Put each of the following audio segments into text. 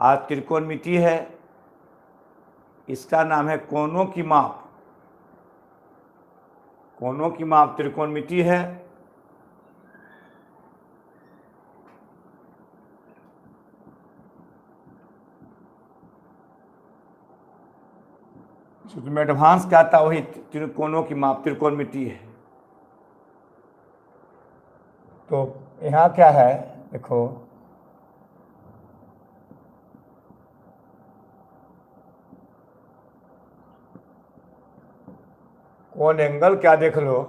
आज त्रिकोणमिति है, इसका नाम है कोनों की माप। कोनों की माप त्रिकोणमिति है। में एडवांस क्या था, वही त्रिकोणों की माप त्रिकोणमिति है। तो यहाँ क्या है, देखो कोण एंगल क्या देख लो,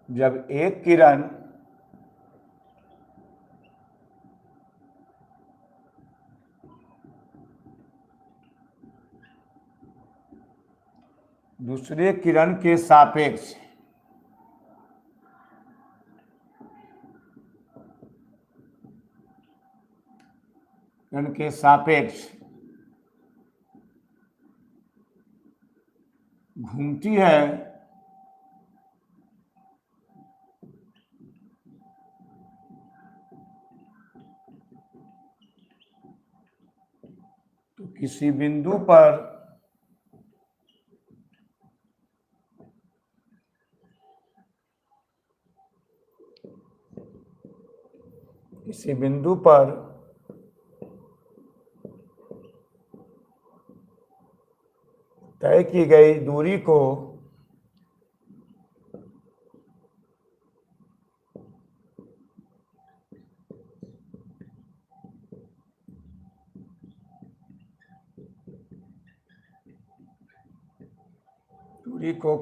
जब एक किरण दूसरे किरण के सापेक्ष घूमती है तो किसी बिंदु पर तय की गई दूरी को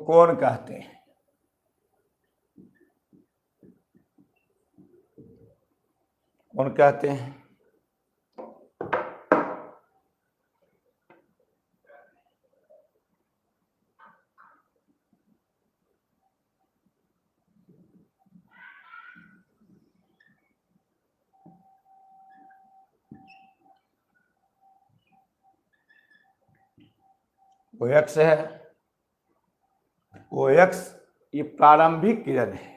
कोण कहते हैं। कोण कहते हैं। ओ एक्स है, ओ एक्स ये प्रारंभिक किरण है।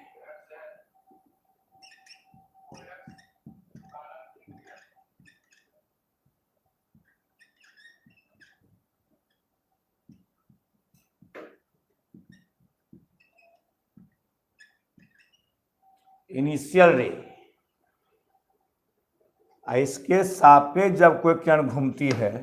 इनिशियल रे। इसके सापेक्ष जब कोई किरण घूमती है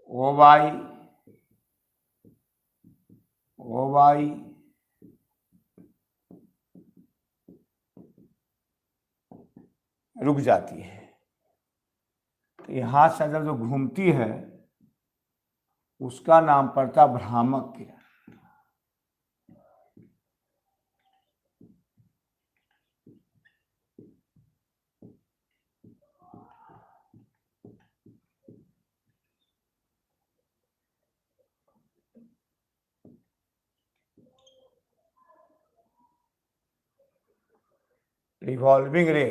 ओ वाई रुक जाती है। तो यहां से जब जो घूमती है उसका नाम पड़ता भ्रामक किरण। रिवॉल्विंग रे।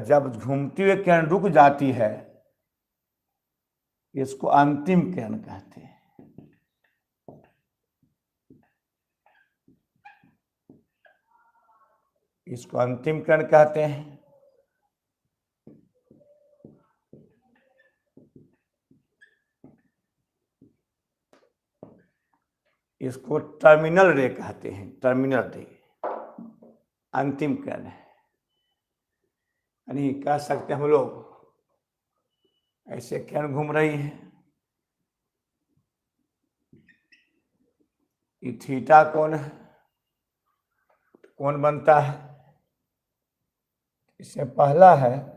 जब घूमती हुई किरण रुक जाती है इसको अंतिम किरण कहते हैं। इसको अंतिम किरण कहते हैं। इसको टर्मिनल रे कहते हैं। टर्मिनल रे अंतिम किरण है। यानी कह सकते हैं हम लोग ऐसे किरण घूम रही है, ये थीटा कोण है, कोण बनता है, इसमें पहला है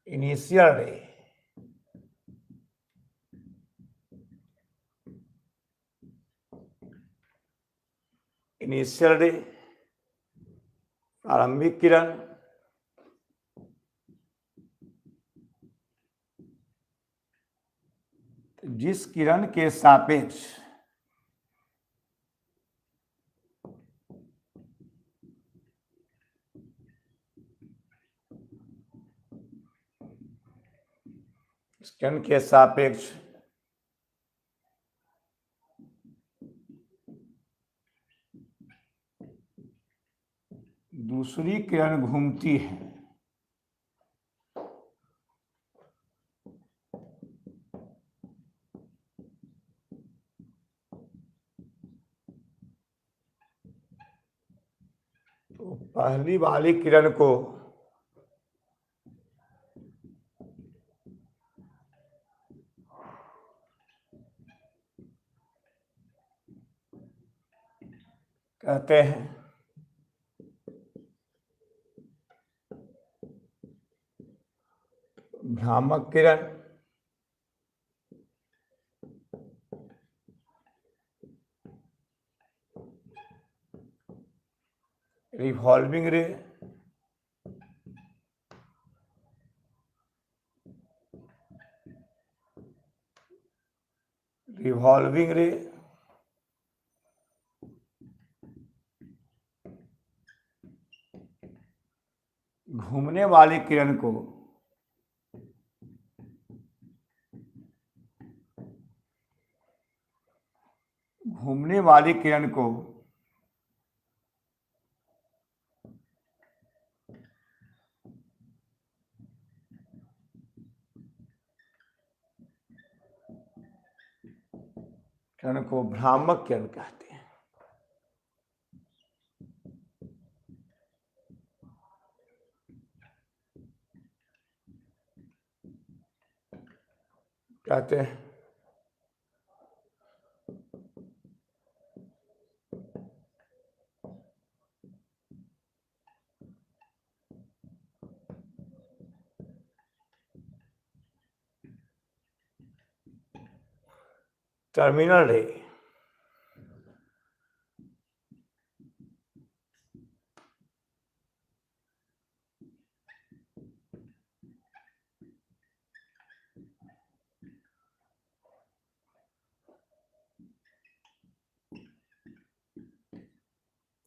इनिशियल रे, इनिशियल रे प्रारंभिक किरण, जिस किरण के सापेक्ष किरण के सापेक्ष दूसरी किरण घूमती है, तो पहली वाली किरण को कहते हैं भ्रामक किरण, रिवॉल्विंग रे, रिवॉल्विंग रे, घूमने वाली किरण को घूमने वाली किरण को किरण को भ्रामक किरण कहते हैं। कहते हैं टर्मिनल रे,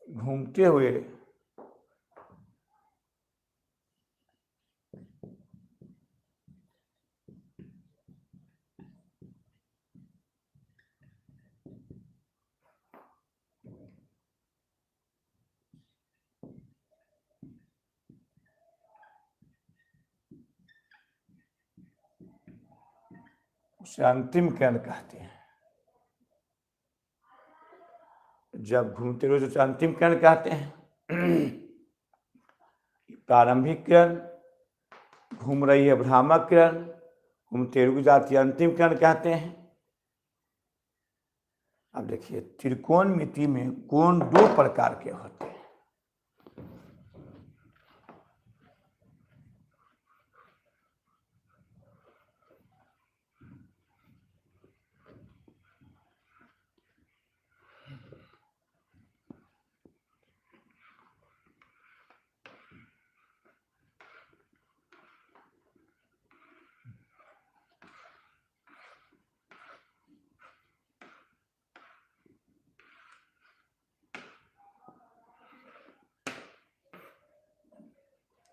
घूमते हुए उसे अंतिम किरण कहते हैं। जब घूमते हुए उसे अंतिम किरण कहते हैं। प्रारंभिक किरण घूम रही है, भ्रामक किरण घूमते रुक जाती है, अंतिम किरण कहते हैं। अब देखिए त्रिकोणमिति में कोण दो प्रकार के होते हैं।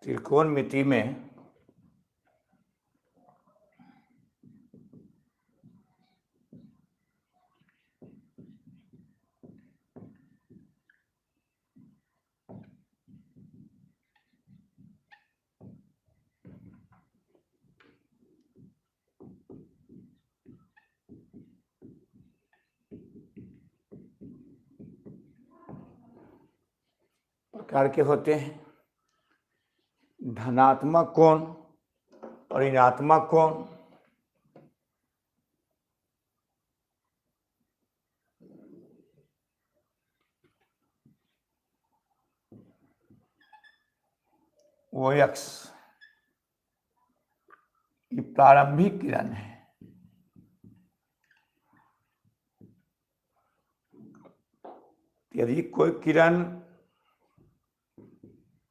त्रिकोणमिति में प्रकार के होते हैं, धनात्मक कोण और ऋणात्मक कोण। ओ एक्स ये प्रारंभिक किरण है। यदि कोई किरण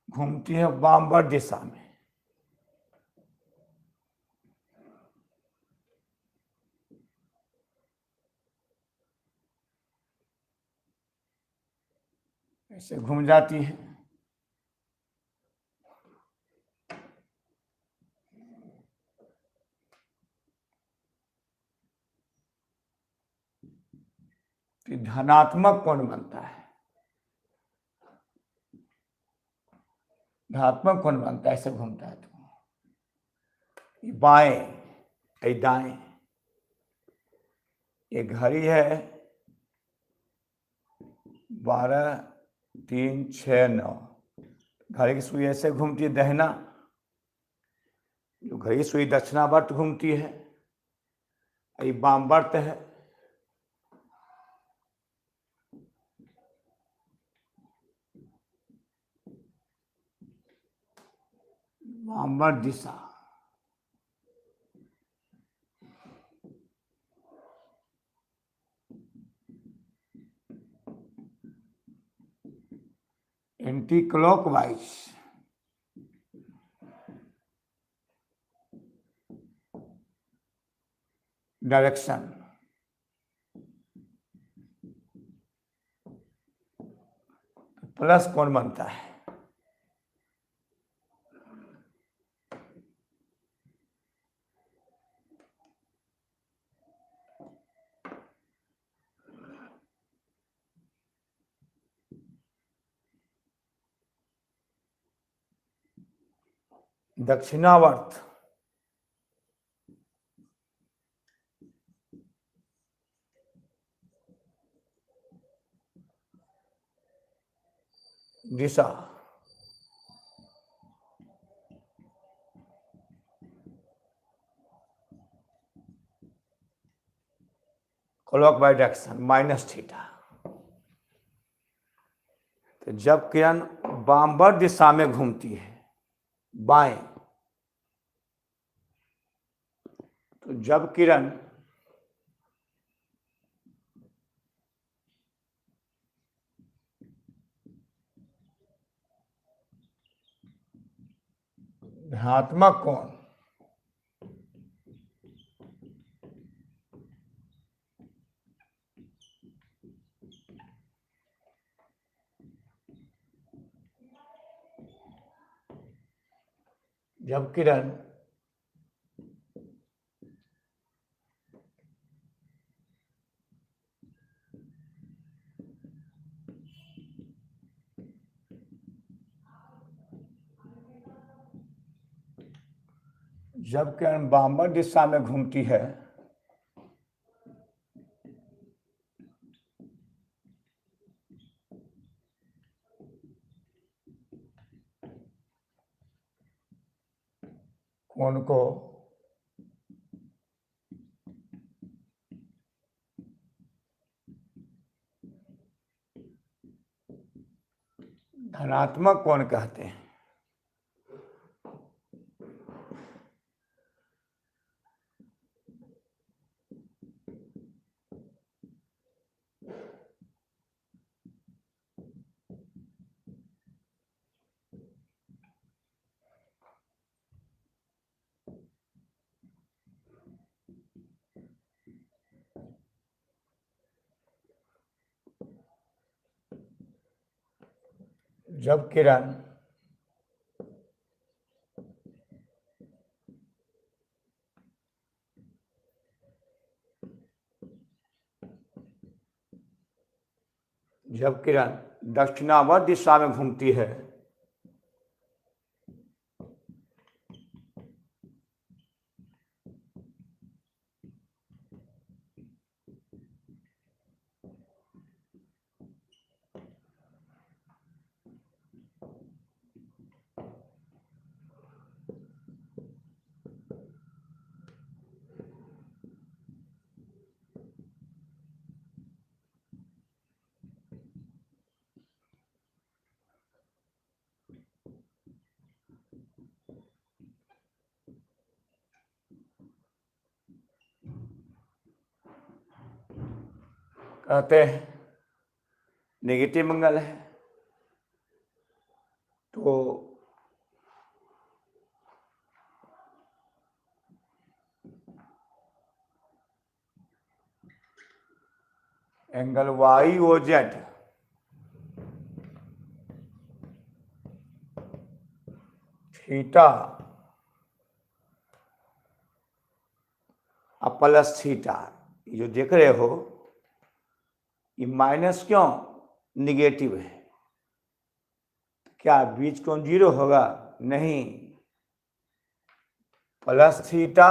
घूमती है वामवर्त दिशा में, ऐसे घूम जाती है, तो धनात्मक कोण बनता है। धनात्मक कोण बनता है, ऐसे घूमता है तो ये बाएं, ये दाएं। ये घड़ी है 12-3-6-9। घड़ी की सुई ऐसे घूमती है दहिना, जो घड़ी सुई दक्षिणावर्त घूमती है। ये वामवर्त है। वामवर्त दिशा। Anti clockwise. डायरेक्शन। प्लस कोण बनता है। दक्षिणावर्त। दिशा। Clockwise direction -theta. तो जब किरण वामवर्त दिशा में घूमती है बाएं, तो जब किरण धनात्मक कोण जब किरण वामवर्त दिशा में घूमती है कोण को धनात्मक कोण कहते हैं। जब किरण दक्षिणावर्त दिशा में घूमती है कहते हैं नेगेटिव एंगल है। तो angle Y O Z theta plus theta, ये जो देख रहे हो ये माइनस क्यों निगेटिव है? क्या बीच कोण जीरो होगा? नहीं, प्लस थीटा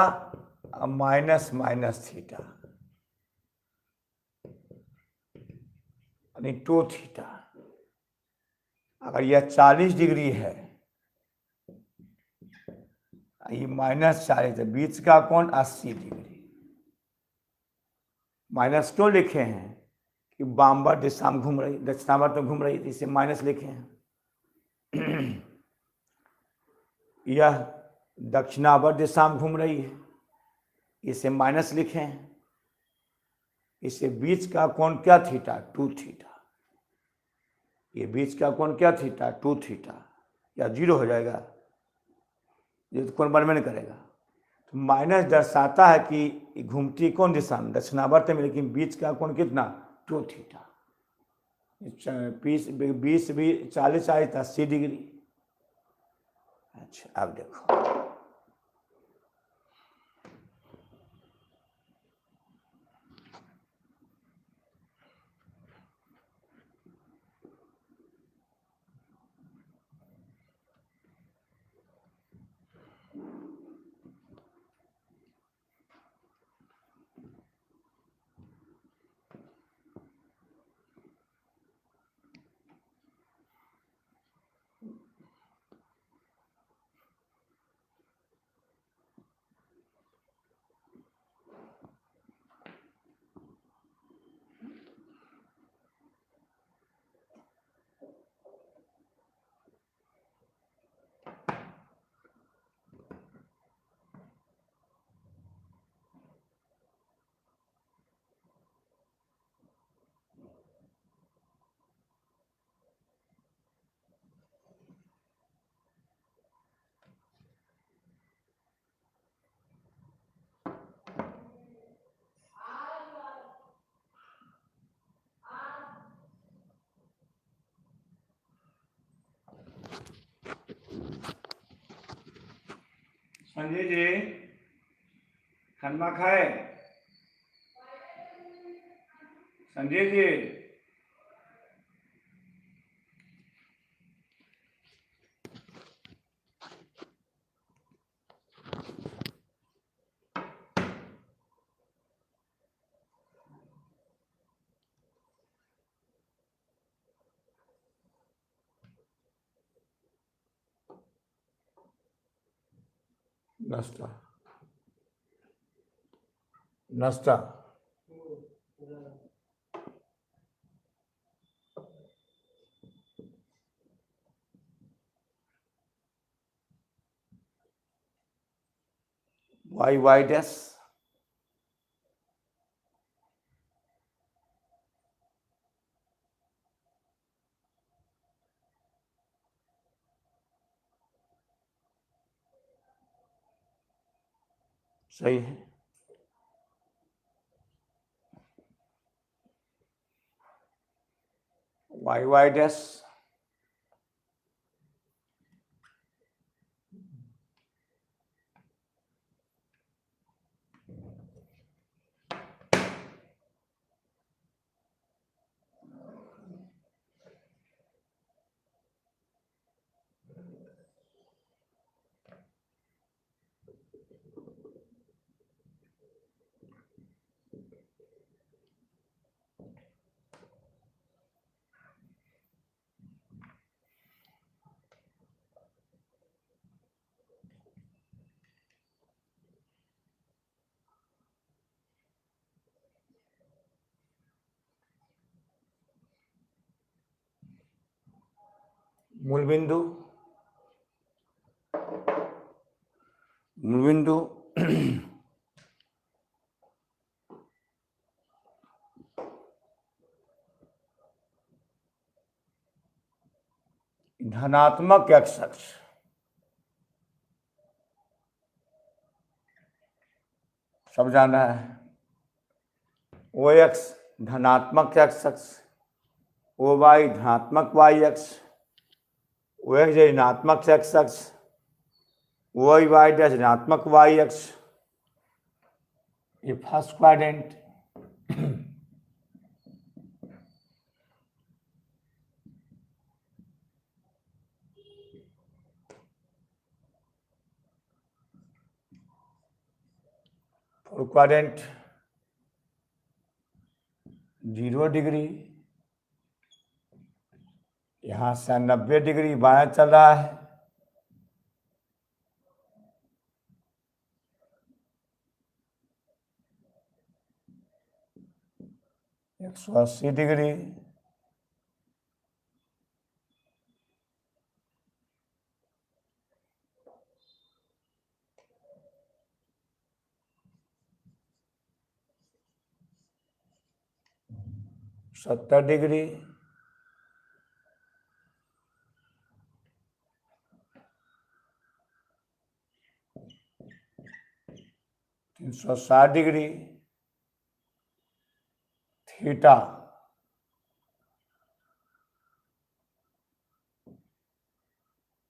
और माइनस माइनस थीटा यानी 2 थीटा। अगर यह 40 डिग्री है, ये -40 है, बीच का कोण 80 डिग्री। माइनस क्यों लिखे हैं? कि वामवर्त दिशा में घूम रही, दक्षिणावर्त में घूम रही, इसे माइनस लिखे हैं। यह दक्षिणावर्त दिशा में घूम रही है, इसे माइनस लिखे हैं। इसे बीच का कोण क्या थीटा? 2 थीटा। ये बीच का कोण क्या थीटा? 2 थीटा। या जीरो हो जाएगा, ये तो कोण बनबे नहीं करेगा। तो माइनस दर्शाता है कि घूमती कौन दिशा में? दक्षिणावर्त में, लेकिन बीच का कोण कितना? 2 थीटा। 20 भी 40 आए तो 80 डिग्री। अच्छा, अब देखो संजय जी खाना खाए? संजय जी नाश्ता नाश्ता वाई डैश सही है। वाई डैश मूलबिंदु मूलबिंदु धनात्मक एक्स अक्ष, सब जाना है। ओ एक्स धनात्मक एक्स अक्ष, ओ वाई धनात्मक वाई अक्ष, ओ एक्स ऋणात्मक एक्स अक्ष, ओ वाई डैश ऋणात्मक वाई अक्ष। ये first quadrant. Fourth quadrant 0 degree, यहाँ से 90 डिग्री बायां चल रहा है। एक 180 डिग्री, सत्तर डिग्री, 360 डिग्री, थीटा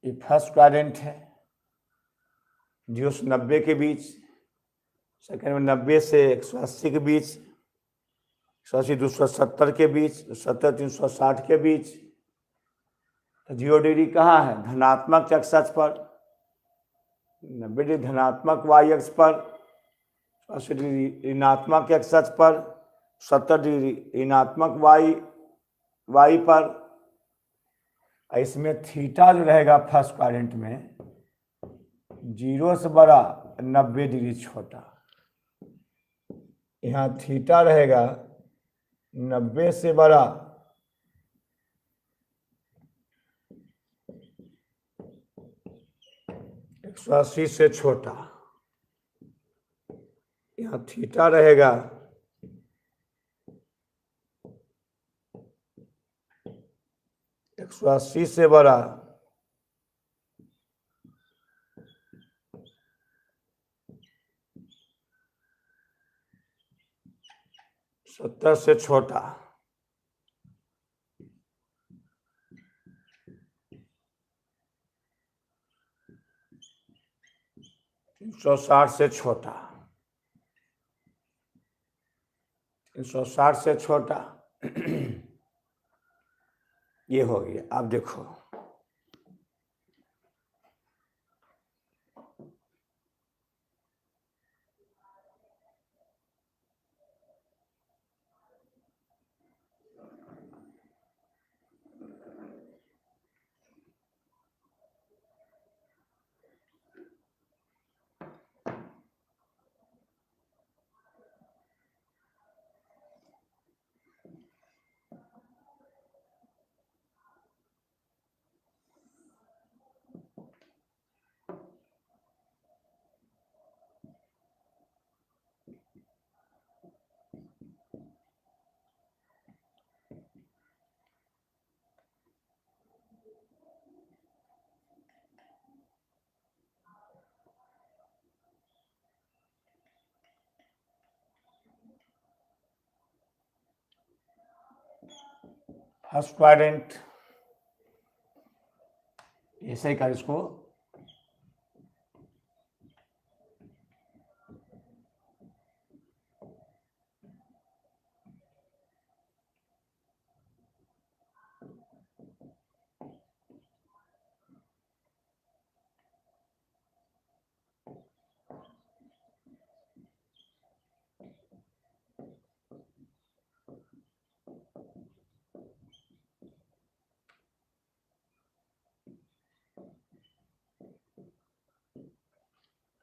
ये फर्स्ट क्वाड्रेंट है, 0 से 90 के बीच। सेकंड में 90 से 180 के बीच, 180 270 के बीच, 70 360 के बीच। तो 0 डिग्री कहाँ है? धनात्मक एक्स अक्ष पर, 90 डिग्री धनात्मक वाई अक्ष पर, 80 डिग्री ऋणात्मक एक्स अक्ष पर, 70 डिग्री ऋणात्मक वाई पर। इसमें थीटा जो रहेगा फर्स्ट क्वाड्रेंट में 0 से बड़ा, 90 डिग्री छोटा। यहाँ थीटा रहेगा 90 से बड़ा, 180 से छोटा। यहाँ थीटा रहेगा 180 से बड़ा, 70 से छोटा। सौ 60 से छोटा, 360 से छोटा। ये हो गया। अब देखो फर्स्ट क्वाड्रेंट ऐसे ही कर इसको।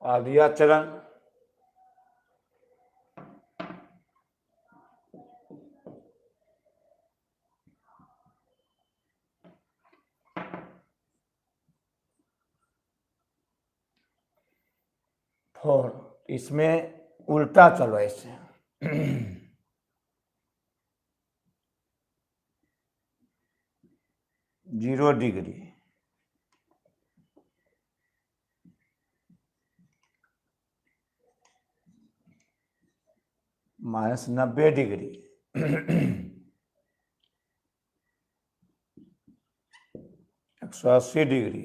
आदिया चरण फोर, इसमें उल्टा चलो ऐसे। 0 degree, minus 90 degree 180 degree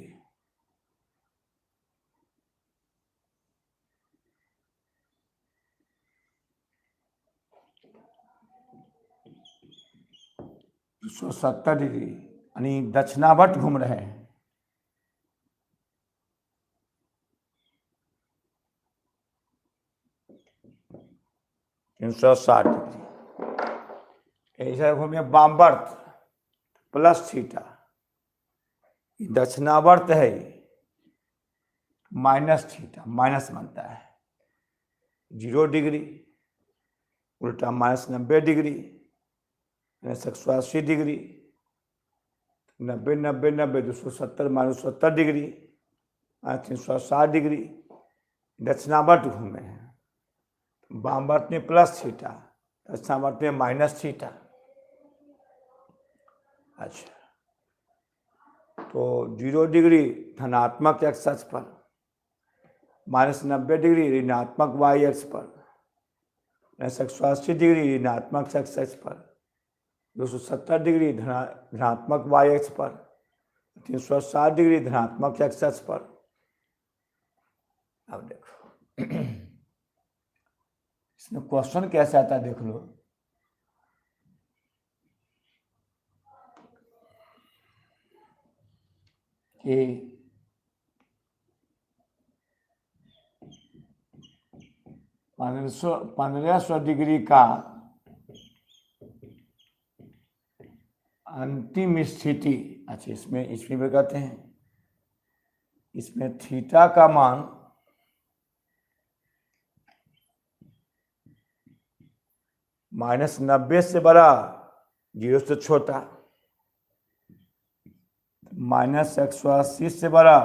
270 degree, यानी दक्षिणावर्त घूम रहे हैं। 360 डिग्री। ऐसा घूमिए वामवर्त प्लस थीटा, दक्षिणावर्त है माइनस थीटा, माइनस बनता है 0 डिग्री, उल्टा minus 90 degree 180 degree, 90 90 90 270 minus 70 degree 360 degree, दक्षिणावर्त घूमे हैं। वामवर्त में प्लस थीटा, दक्षिणावर्त में माइनस थीटा। अच्छा, तो 0 डिग्री धनात्मक एक्स अक्ष पर, माइनस 90 डिग्री ऋणात्मक वाई अक्ष पर, 180 डिग्री ऋणात्मक एक्स अक्ष पर, 270 डिग्री धनात्मक वाई अक्ष पर, 360 डिग्री धनात्मक एक्स अक्ष पर। अब देखो इसमें क्वेश्चन कैसे आता है, देख लो। कि 1500 डिग्री का अंतिम स्थिति, अच्छा इसमें भी कहते हैं, इसमें थीटा का मान माइनस 90 से बड़ा, 0 से छोटा, माइनस 180 से बड़ा,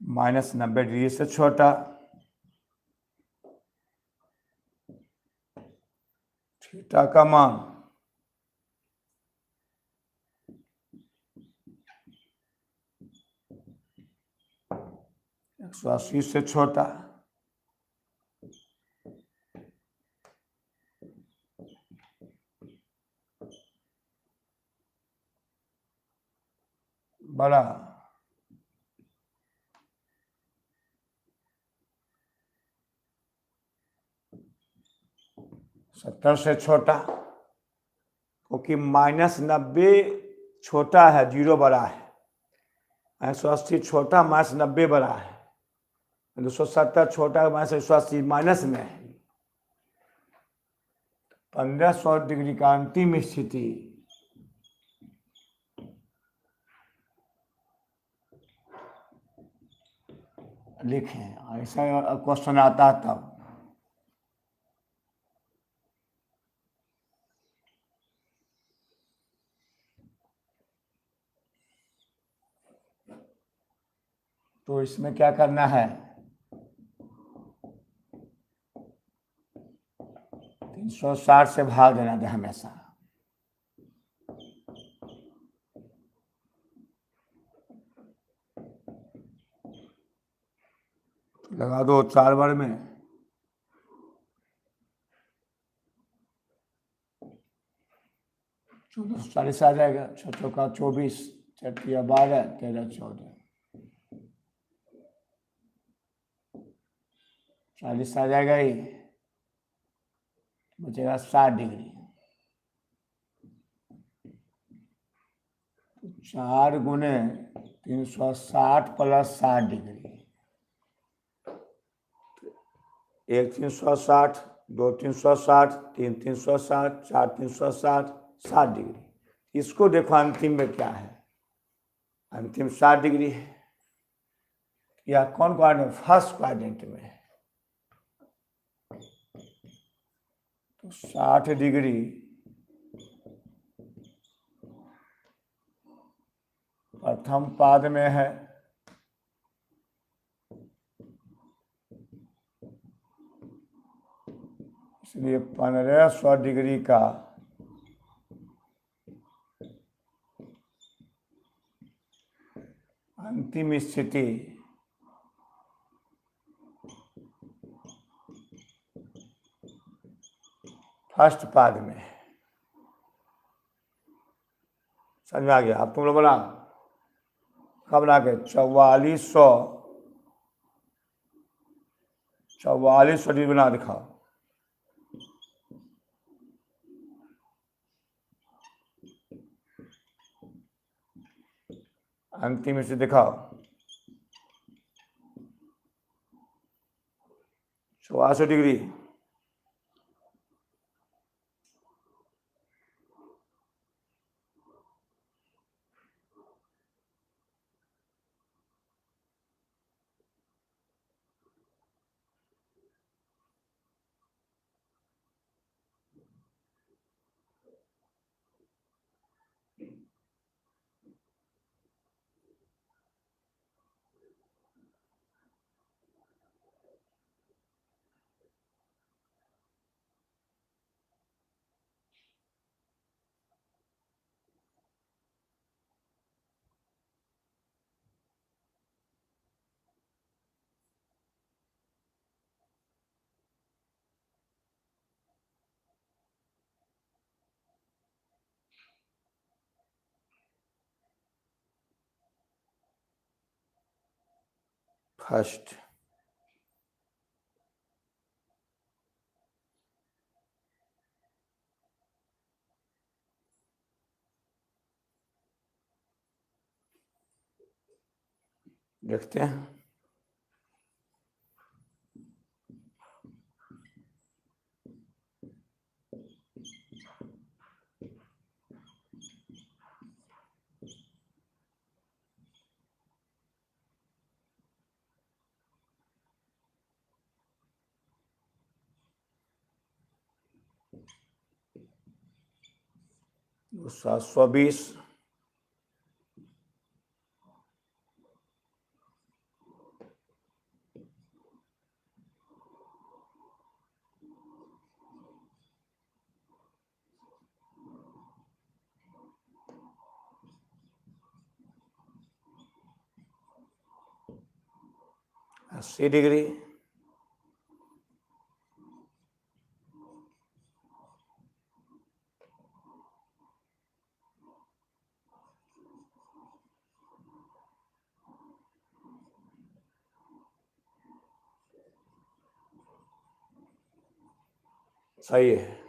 माइनस 90 डिग्री से छोटा, थीटा का मान एक 180 से छोटा, बड़ा, सत्तर से छोटा, क्योंकि माइनस 90 छोटा है, 0 बड़ा है, 180 छोटा, माइनस 90 बड़ा है, 270 छोटा, माइनस 180 माइनस में है। 1500 डिग्री का अंतिम स्थिति लिखें, ऐसा क्वेश्चन आता है तब। तो इसमें क्या करना है, 360 से भाग देना था हमेशा। लगा दो 4 बार में, 1440 आ जाएगा, 6 चौका 24, 4 तिया 12, 13 14, 40 आ जाएगा ही, बचेगा 60 डिग्री। 4 गुने 360 प्लस 60 डिग्री, 1 360, 2 360, 3 360, 4 360, 60 डिग्री। इसको देखो अंतिम में क्या है, अंतिम 60 डिग्री है। या कौन क्वाड्रेंट, फर्स्ट क्वाड्रेंट में है, तो 60 डिग्री प्रथम पाद में है, इसलिए 1500 डिग्री का अंतिम स्थिति फर्स्ट पाद में। समझ में आ गया? अब तुम लोग बना कब बना के 4400 डिग्री बना दिखाओ। अंतिम से दिखाओ 4400 डिग्री। फर्स्ट देखते हैं। तो 720 80 डिग्री सही है।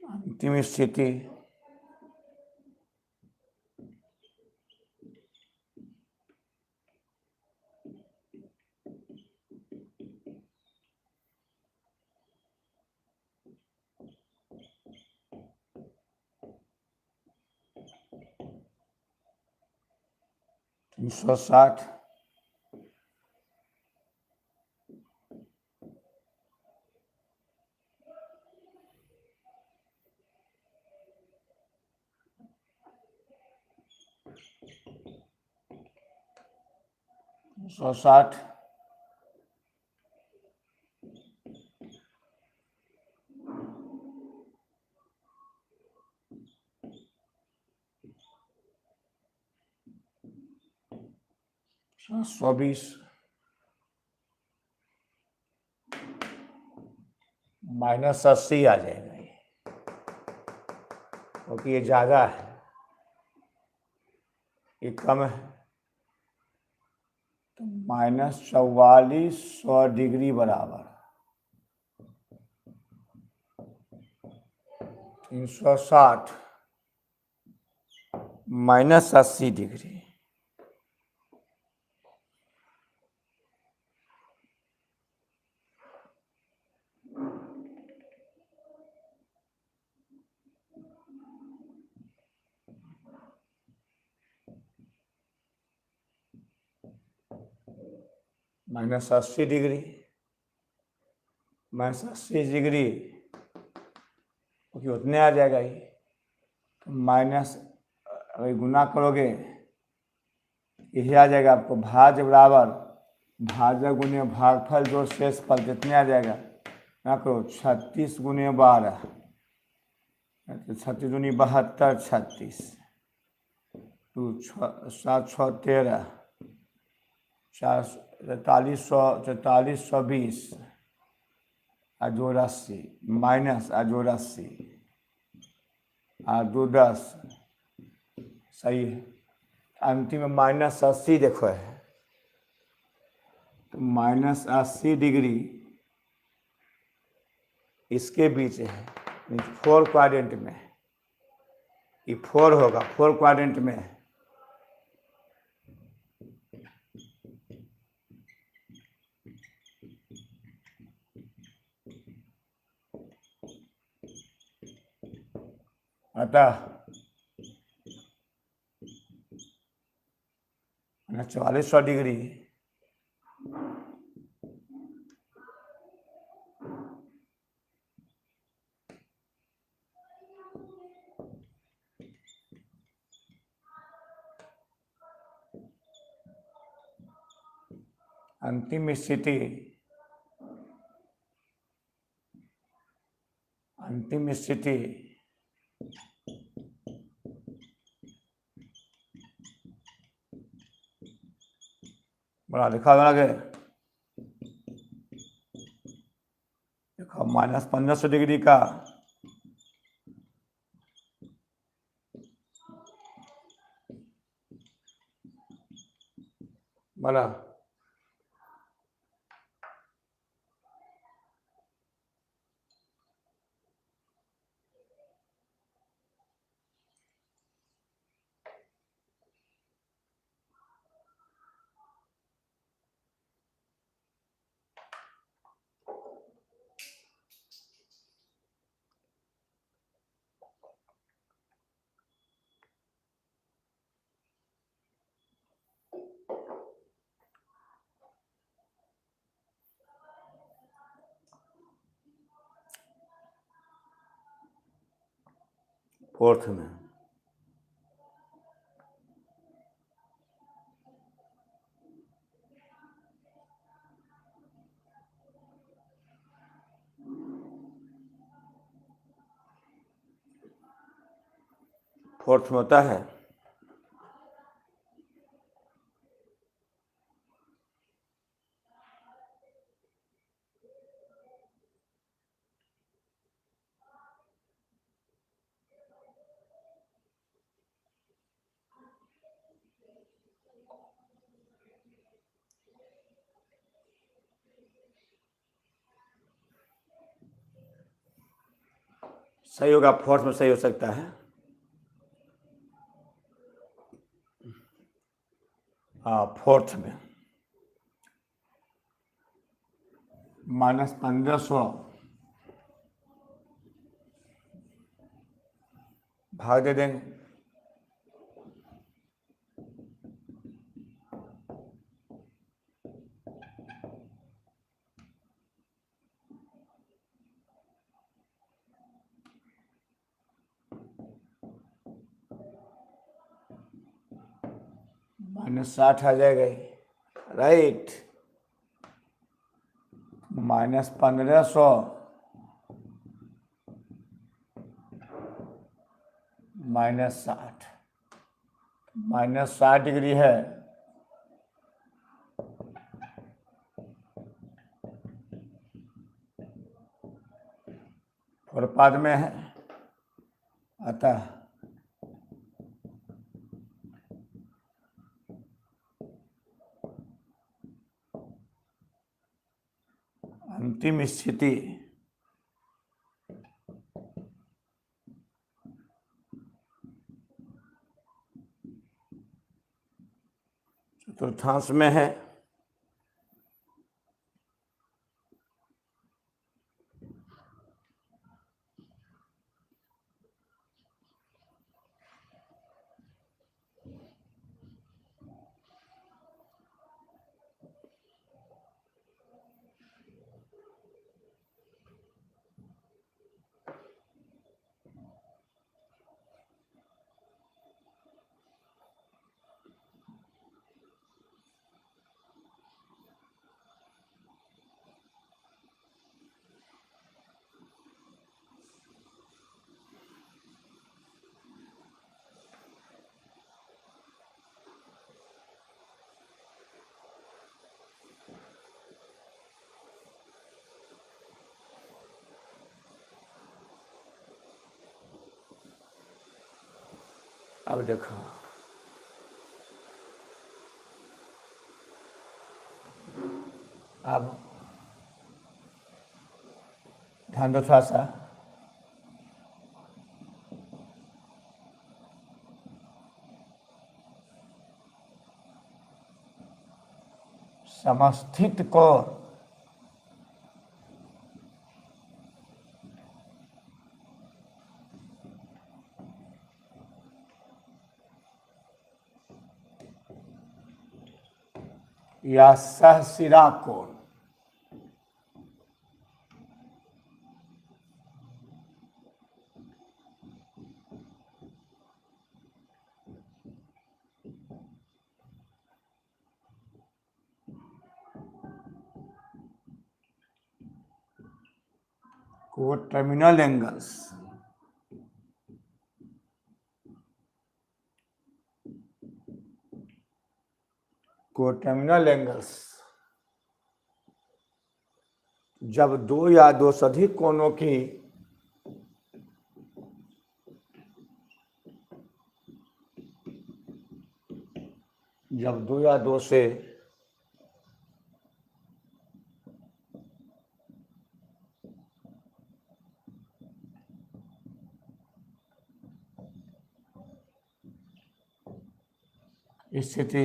अंतिम स्थिति तीन सौ साठ 160 720 -80 आ जाएगा ये, क्योंकि ये ज़्यादा है, ये कम है। तो -4400 डिग्री बराबर 360 -80 डिग्री। -80 डिग्री, -80 डिग्री क्योंकि उतने आ जाएगा ही, तो माइनस अगर गुना करोगे यही आ जाएगा आपको, भाज्य बराबर भाजक गुने भागफल जो शेषफल कितने आ जाएगा ना करो 36 गुने 12, तो 36 दूनी 72, 36 2 7 6 13 4 4320 आ जोड़ 80 माइनस आ जोड़ 80 आ 2 10, सही है। अंतिम में -80 देखो है, तो -80 डिग्री इसके बीच है, 4 क्वाड्रेंट में, ये 4 होगा, 4 क्वाड्रेंट में है। अतः 4400 डिग्री अंतिम स्थिति, अंतिम स्थिति बड़ा लिखा हुआ आगे देखो, -1500 डिग्री का बना, फोर्थ में होता है सही होगा, फोर्थ में सही हो सकता है। हाँ, फोर्थ में -1500 भाग दे देंगे, -60 आ जाएगा ही, राइट। -1500 -60, -60 डिग्री है, पूर्वपाद में है, अतः अंतिम स्थिति चतुर्थांश में है, अब देखो अब ध्यान दो थोड़ा सा। समस्थित कोण या सहशिरा कोण को टर्मिनल एंगल्स टर्मिनल एंगल्स जब दो या दो से अधिक कोणों की जब दो या दो से स्थिति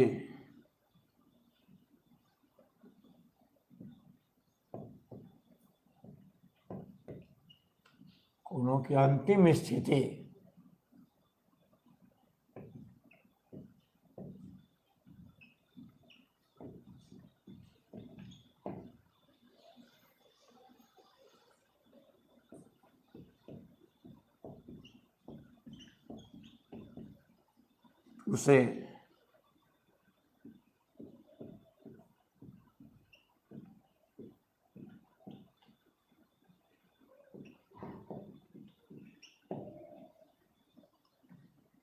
कोणों की अंतिम स्थिति उसे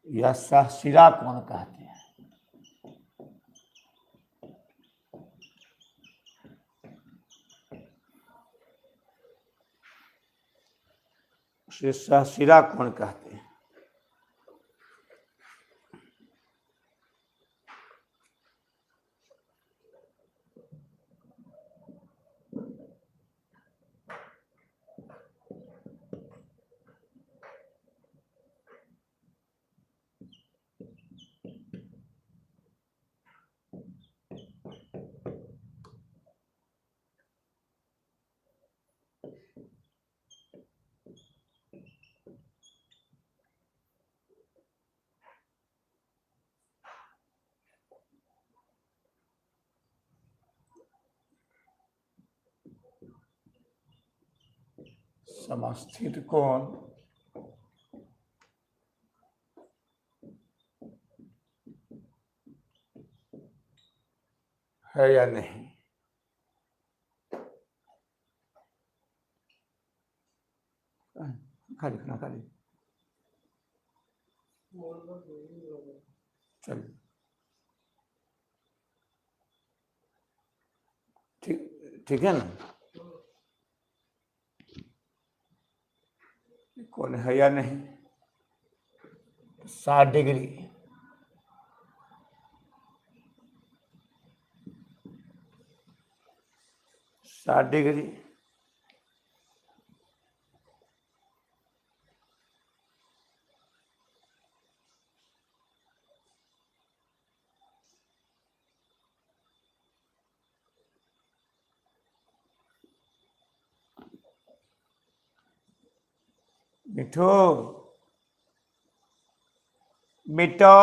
या सहशिरा कोण कहते हैं। उसे सहशिरा कोण कहते हैं। समस्थित कोण है या नहीं। खाली खाना खाली चलिए ठीक है ना। कौन है या नहीं। 60 डिग्री 60 डिग्री मिठो मिठो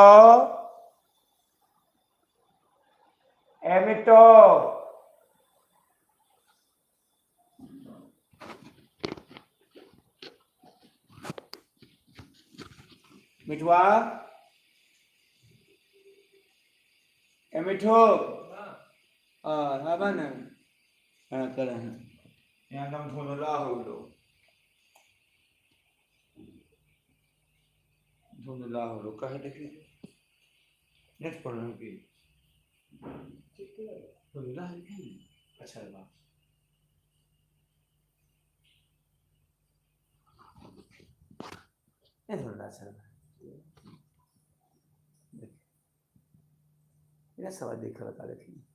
ए मिठो मिठवा ए मिठो हाँ बन हाँ कर यहाँ कम धुंधला हो लो धुंधला हो लो कहे देखिए नेट पर रहो कि धुंधला है क्या अच्छा बात नहीं धुंधला अच्छा इन्हें सवाल देखकर बता देती हैं।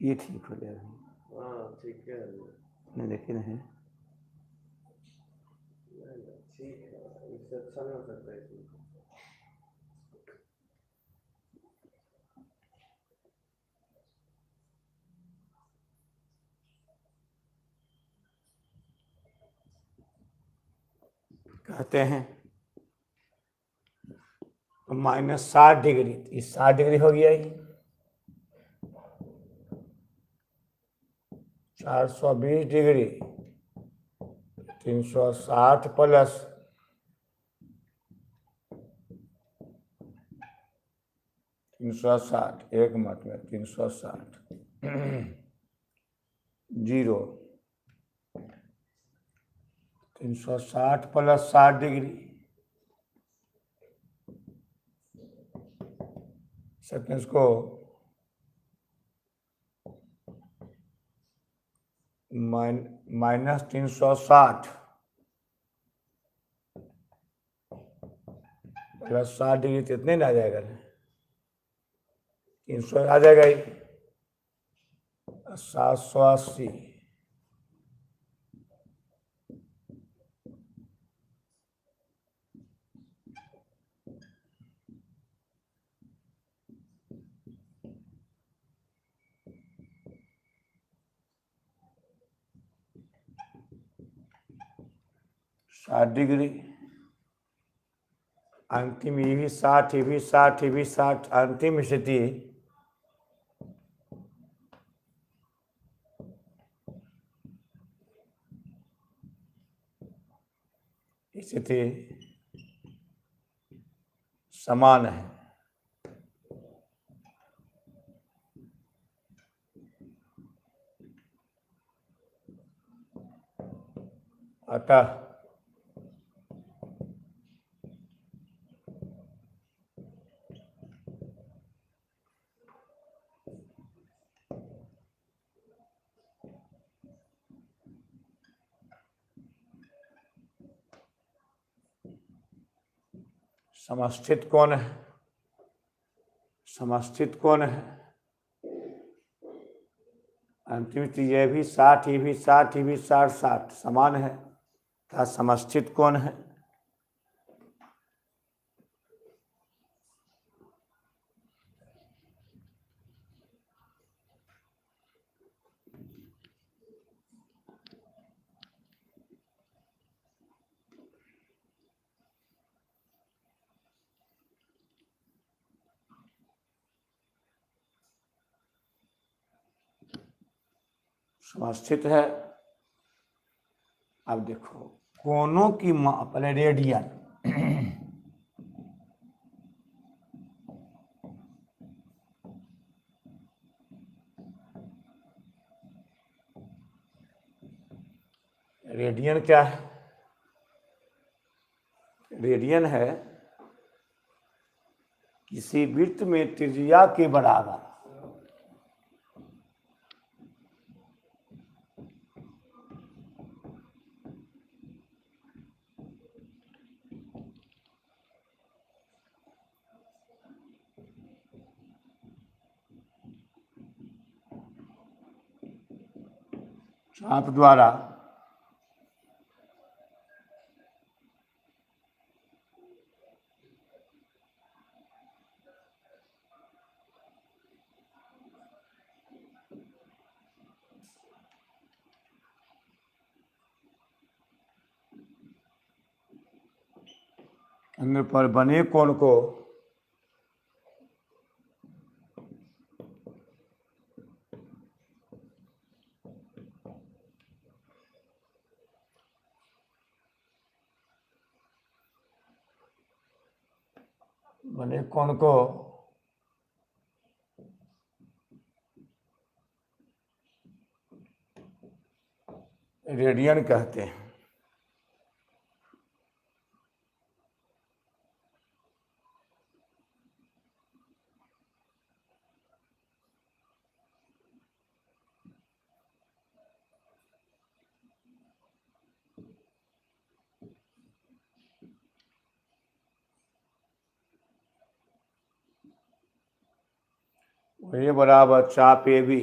ये ठीक हो जाएगा। हाँ ठीक है, नहीं देखे नहीं, ठीक है, इससे अच्छा नहीं हो सकता है इसमें। कहते हैं -60 डिग्री, ये 60 डिग्री हो गया, ये 420 डिग्री 360 प्लस 360, एक मत में 360 जीरो 360 प्लस 60 डिग्री, सेकेंड्स को -360 प्लस 60 डिग्री तो इतने ना आ जाएगा, 300 आ जाएगा ही, 780 60 डिग्री, अंतिम ये भी 60, ये भी 60, ये भी 60, अंतिम स्थिति स्थिति समान है। अतः समस्थित कौन है, समस्थित कौन है, अंतिम तो ये भी 60, ये भी 60, ये भी 60, 60 समान है, था समस्थित कौन है, समस्थित है। अब देखो कोनों की माप, पहले रेडियन, रेडियन क्या है, रेडियन है किसी वृत्त में त्रिज्या के बराबर चाप द्वारा केंद्र पर बने कोण को बने कोण को रेडियन कहते हैं। ए बराबर चाप ए बी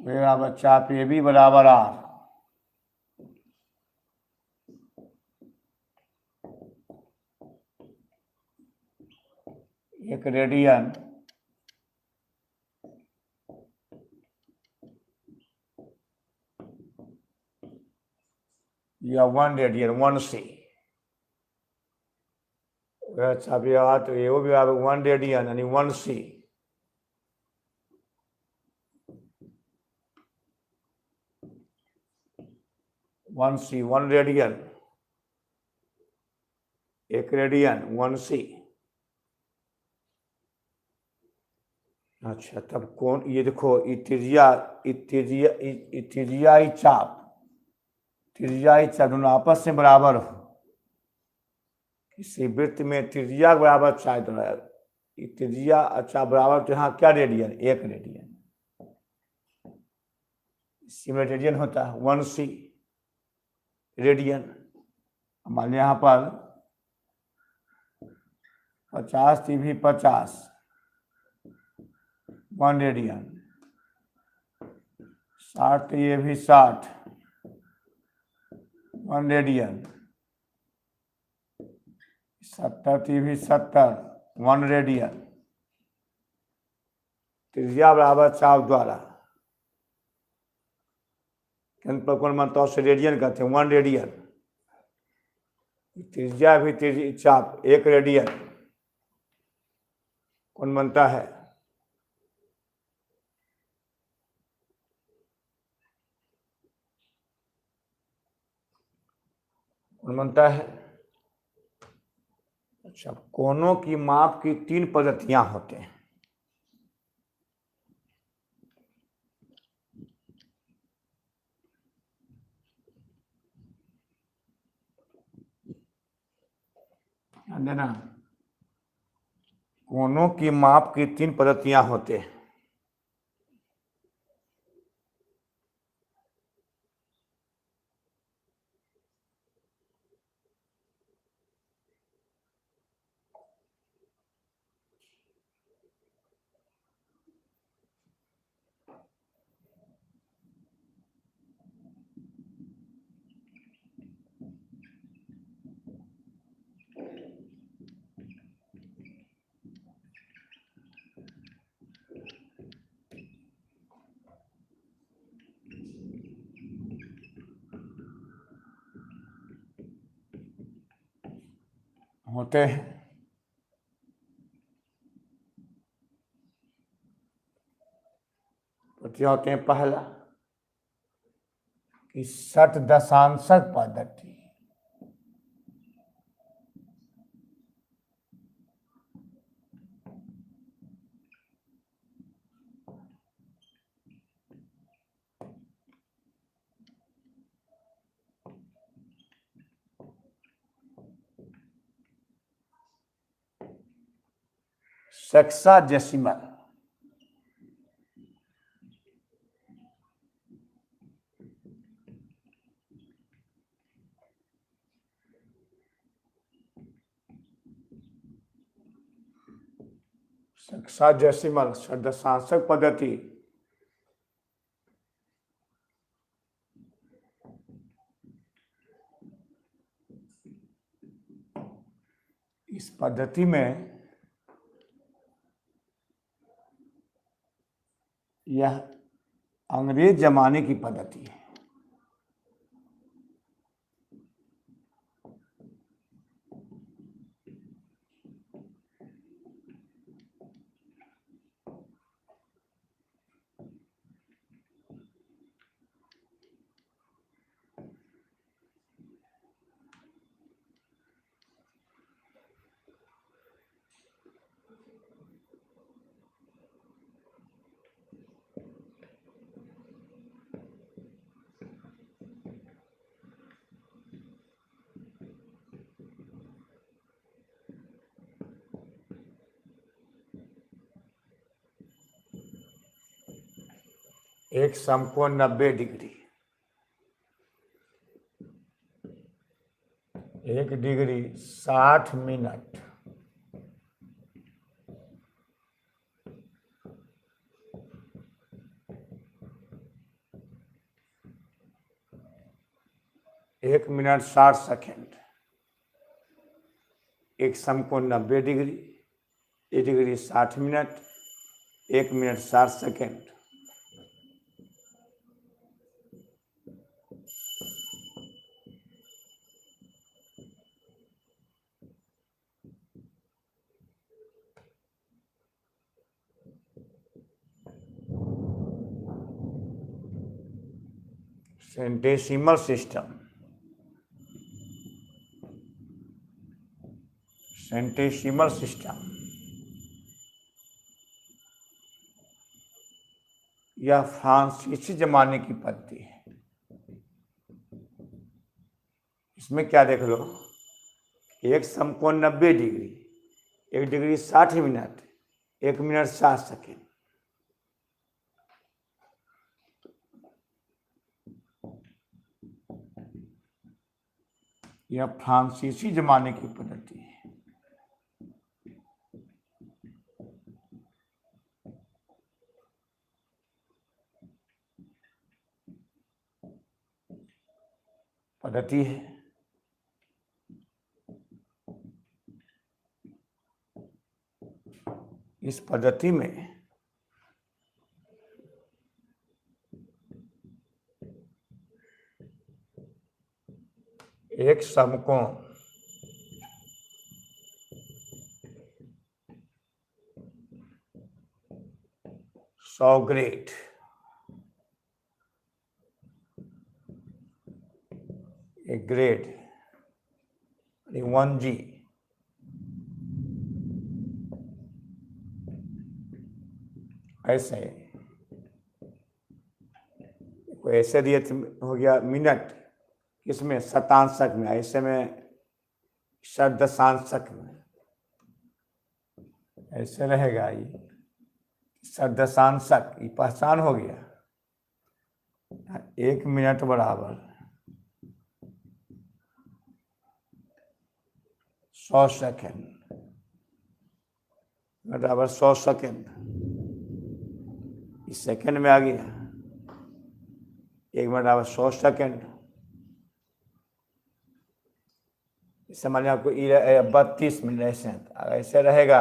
बराबर चाप ए बी बराबर आर। एक रेडियन या 1 रेडियन 1 सी। चाप ए आर तो ए भी बराबर 1 रेडियन यानी 1 सी। वन सी 1 रेडियन, एक रेडियन 1 सी। अच्छा तब कौन, ये देखो त्रिज्याई चाप दोनों आपस में बराबर हो। किसी वृत्त में त्रिज्या बराबर चाहे तो त्रिज्या अच्छा बराबर, तो यहाँ क्या रेडियन, एक रेडियन। इसी में रेडियन होता है 1 सी रेडियन। मान लिया यहाँ पर 50 भी 50 1 रेडियन, 60 ये भी 60 1 रेडियन, 70 भी 70 1 रेडियन। त्रिज्या बराबर चाप द्वारा केंद्र पर कोण बनता है, उसे रेडियन कहते हैं 1 रेडियन। त्रिज्या भी चाप 1 रेडियन कौन बनता है, कौन बनता है। अच्छा कोनों की माप की 3 पद्धतियां होते हैं। ध्यान देना, कोनों की माप की 3 पद्धतियां होते हैं। होते हैं पद्धतियां होते हैं। पहला कि शत दशांशक पद्धति, सेक्साडेसिमल, सेक्साडेसिमल दशांशक पद्धति। इस पद्धति में यह अंग्रेज जमाने की पद्धति है। एक समकोण 90 डिग्री, 1 डिग्री 60 मिनट, एक मिनट 60 सेकेंड, एक समकोण 90 degree, 1 degree 60 minute, 1 minute 60 second. Centesimal system, centesimal system यह फ्रांसीसी जमाने की पद्धति है। इसमें क्या देख लो, एक समकोण 90 degree, 1 degree 60 minute, 1 minute 60 second. यह फ्रांसीसी जमाने की पद्धति है। पद्धति है। इस पद्धति में एक समकोण 100 ग्रेड, एक ग्रेड 1G, ऐसे कोई ऐसे दिए हो गया मिनट, इसमें शतांशक में, ऐसे में शतदशांशक में, ऐसे रहेगा ये शतदशांशक, ये पहचान हो गया। 1 मिनट बराबर 100 सेकेंड, बराबर 100 सेकेंड, इस सेकेंड में आ गया। 1 मिनट बराबर 100 सेकेंड। इस समझ में आपको 32 मिनट ऐसे, ऐसे रहेगा।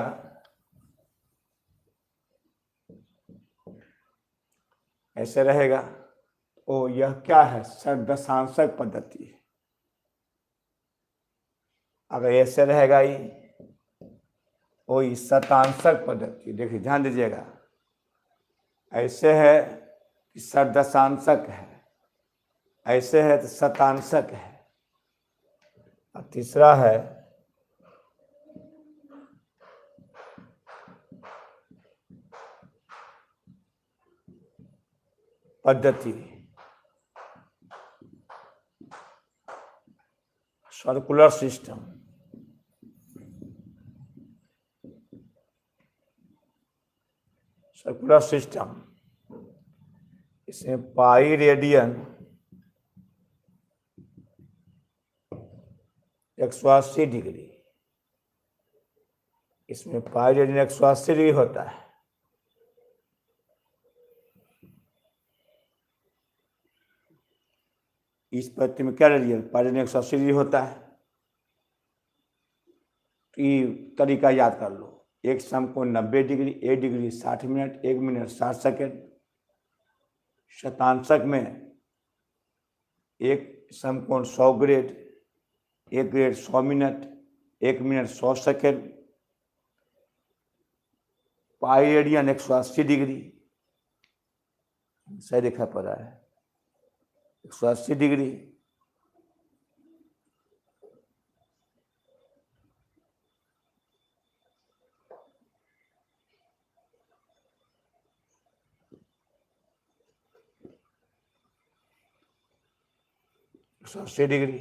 ऐसे रहेगा। ओ यह क्या है, शतदशांशक पद्धति है। अगर ऐसे रहेगा ये, ओ ये शतांशक पद्धति। देखिए ध्यान दीजिएगा, ऐसे है कि शतदशांशक है, ऐसे है तो शतांशक है, और तीसरा है पद्धति सर्कुलर सिस्टम। सर्कुलर सिस्टम, इसमें पाई रेडियन 180 डिग्री, इसमें पाई रेडियन 180 डिग्री होता है। इस पद्धति में क्या रेडियन, पाई रेडियन 180 डिग्री होता है। तो ये तरीका याद कर लो, एक समकोण 90 degree, 1 degree 60 minute, 1 minute 60 second. शतांशक में एक समकोण 100 grade, 1 grade 100 minute, 1 minute 100 second. Pi radian 180 degree, सही लिखा पड़ा है 180 डिग्री। सौ 80 डिग्री।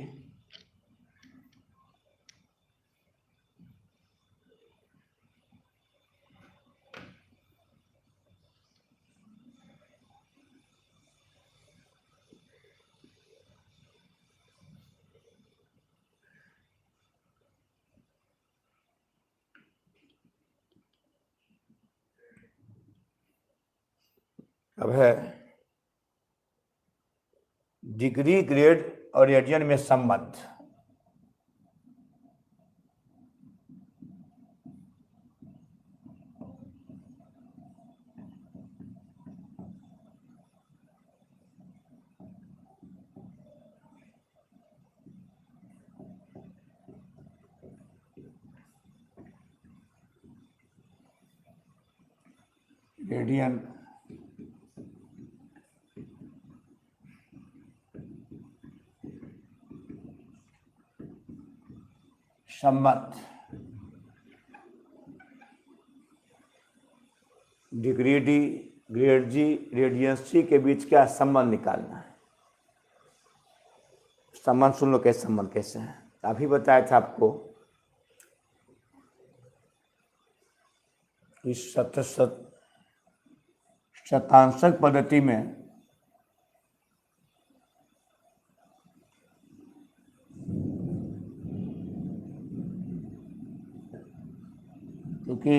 अब है डिग्री, ग्रेड और रेडियन में संबंध। रेडियन संबंध, डिग्री डी, ग्रेड जी, रेडियन सी के बीच क्या संबंध निकालना है। संबंध सुन लो, कैसे संबंध कैसे है। अभी बताया था आपको कि शतांशक पद्धति में क्योंकि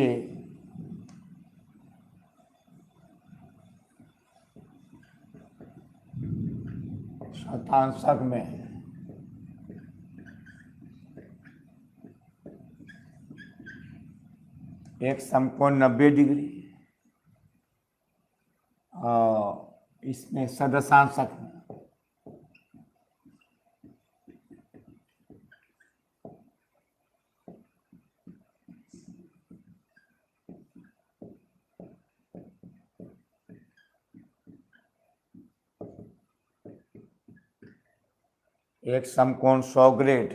शतांशक में एक समकोण 90 डिग्री और इसमें सदशांशक में एक समकोण 100 ग्रेड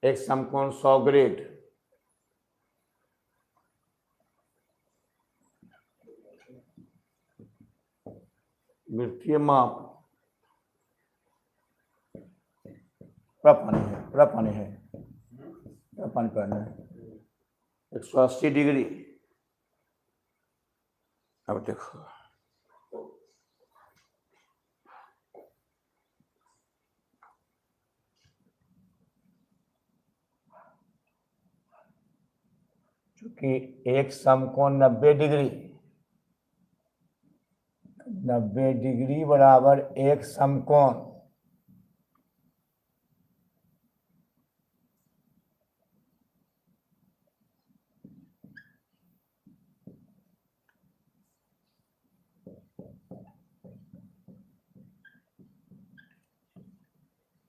एक समकोण 100 ग्रेड वृत्तीय माप प्रपण है 180 डिग्री। अब देखो चूंकि एक समकोण 90 डिग्री बराबर एक समकोण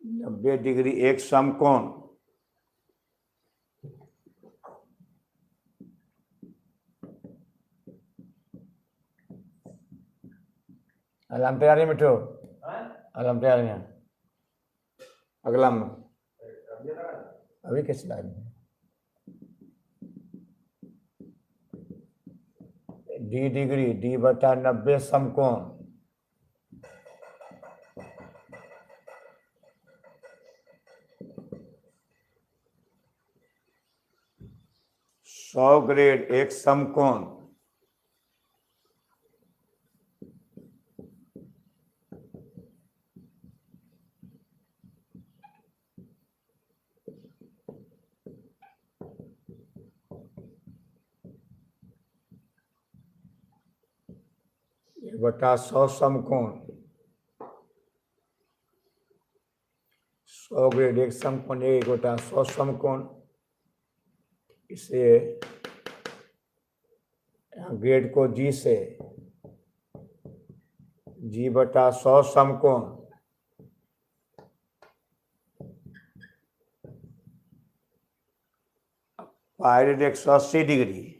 नब्बे डिग्री एक समकोण अलार्म तैयार है मिठो, अलार्म तैयार है। अगला में अभी कैसे लाए डी डिग्री डी बटा 90 समकोण सौ ग्रेड एक समकोण बटा 100 समकोण 100 ग्रेड एक समकोण 1 बटा 100 समकोण। इसे ग्रेड को जी से जी बटा 100 समकोण पायरेड 180 डिग्री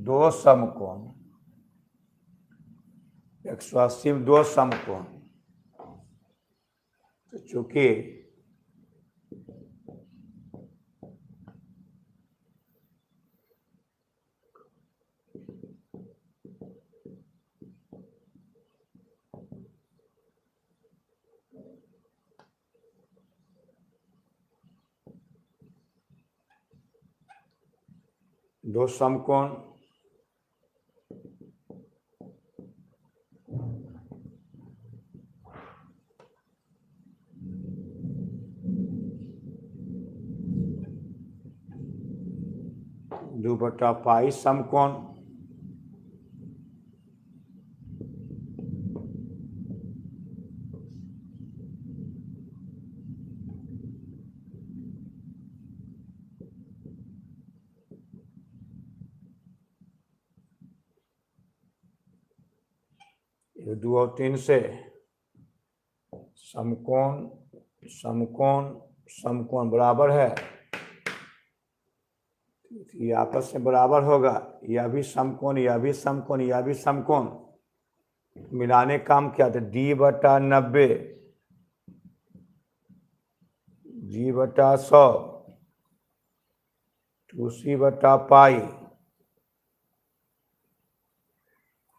दो समकोण 180 में दो समकोण। तो चूंकि दो समकोण 2/पाई समकोण ये 2 और 3 से समकोण समकोण समकोण बराबर है, ये आपस में बराबर होगा, यह भी समकोण यह भी समकोण यह भी समकोण, मिलाने काम क्या था D/90 G/100 2C/पाई,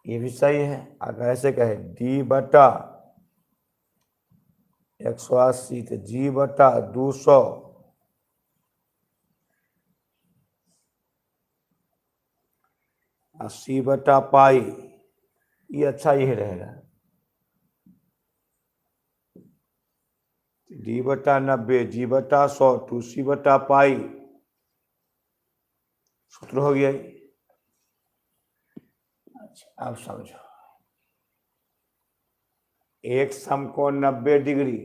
ये भी सही है। अगर ऐसे कहे D/180 तो G/200 80/पाई, ये अच्छा यही रहेगा। D/90 G/100 2C/पाई, सूत्र हो गया। अच्छा अब समझो, एक समकोण 90 डिग्री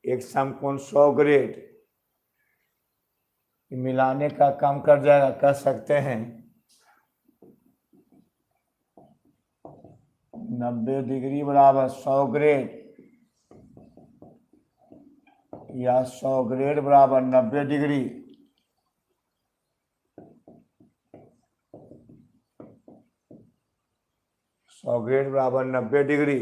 एक समकोण 100 ग्रेड, मिलाने का काम कर जाएगा, कह सकते हैं 90 डिग्री बराबर 100 ग्रेड या 100 ग्रेड बराबर 90 डिग्री। सौ ग्रेड बराबर 90 डिग्री,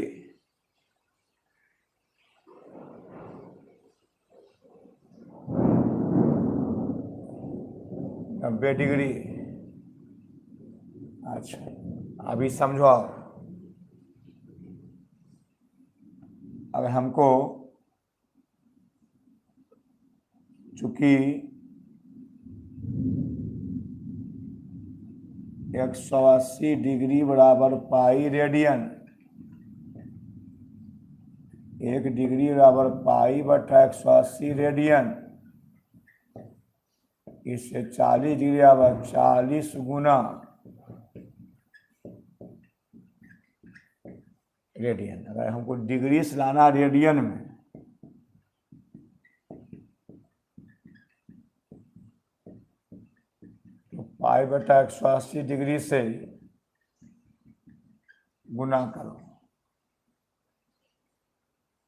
नब्बे डिग्री। अच्छा अभी समझो, अगर हमको चूंकि 180 डिग्री बराबर पाई रेडियन, 1 डिग्री बराबर पाई/180 रेडियन, इससे 40 डिग्री बराबर 40 गुना रेडियन। अगर हमको डिग्री से लाना रेडियन में, तो पाई/180 डिग्री से गुना करो।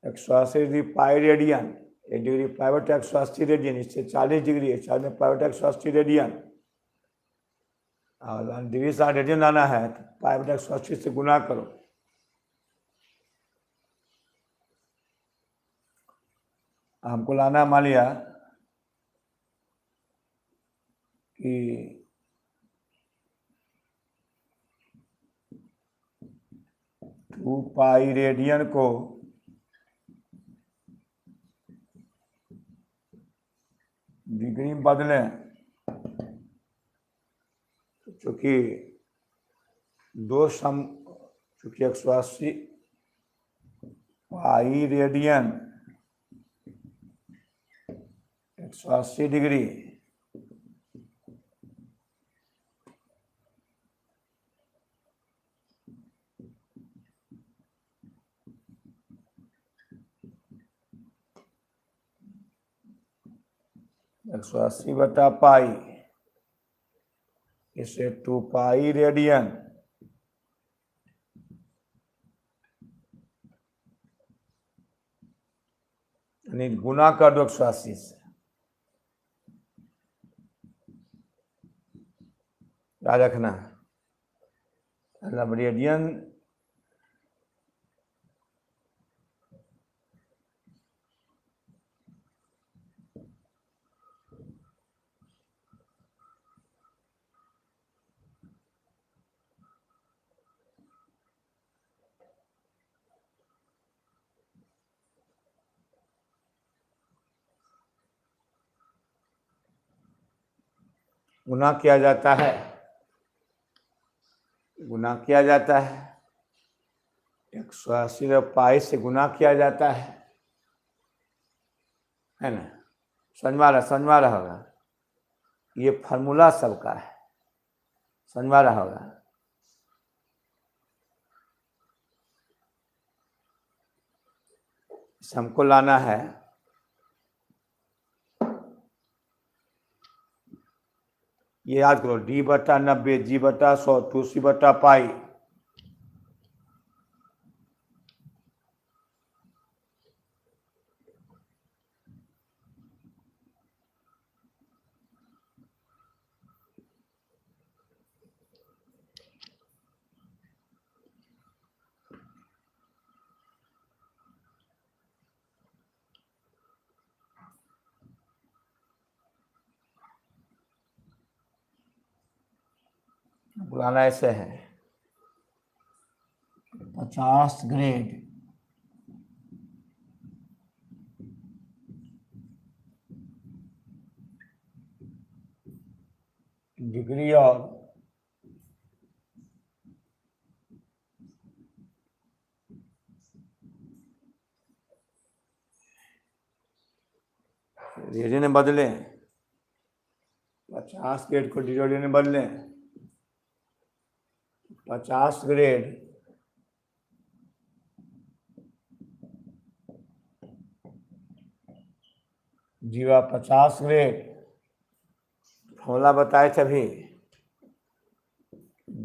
180 degree pi radian, 1 degree pi radian, इससे 40 डिग्री है, 40 में पाई/180 रेडियन, और डिग्री से रेडियन लाना है तो पाई/180 से गुना करो। हमको लाना मान लिया कि 2 पाई रेडियन को डिग्री में बदलें, चूंकि चूंकि 180 पाई रेडियन 180 डिग्री, एक 180/पाई, इसे 2 पाई रेडियन, यानी गुना कर दो 180 से, याद रखना। मतलब रेडियन गुना किया जाता है, गुना किया जाता है 180/पाई से गुना किया जाता है ना। समझ में आ रहा होगा, ये फार्मूला सबका है। समझ में आ रहा होगा। हमको लाना है ये याद करो, d/90 g/100 2c/पाई। बुलाना ऐसे है 50 ग्रेड डिग्री और रेडियन में बदलें, 50 ग्रेड को रेडियन में बदलें, 50 ग्रेड जीवा 50 ग्रेड फॉर्मूला बताए थे अभी,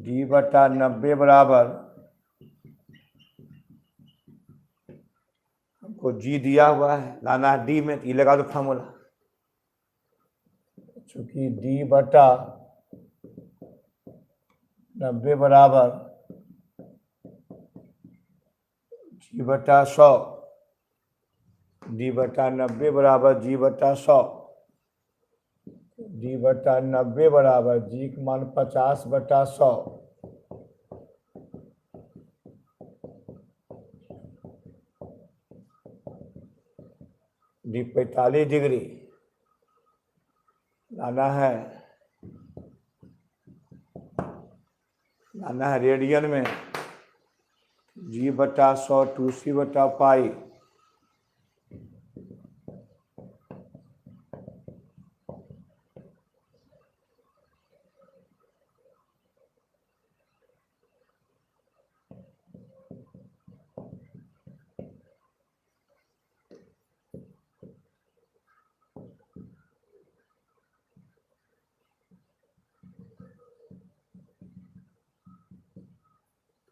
d/90 बराबर, हमको g दिया हुआ है, लाना है d में, तो ये लगा दो फॉर्मूला। चूंकि d/90 बराबर g/100, d/90 बराबर g/100, d/90 बराबर g का मान 50/100, d 45 डिग्री लाना है रेडियन में, g/100 2c/पाई।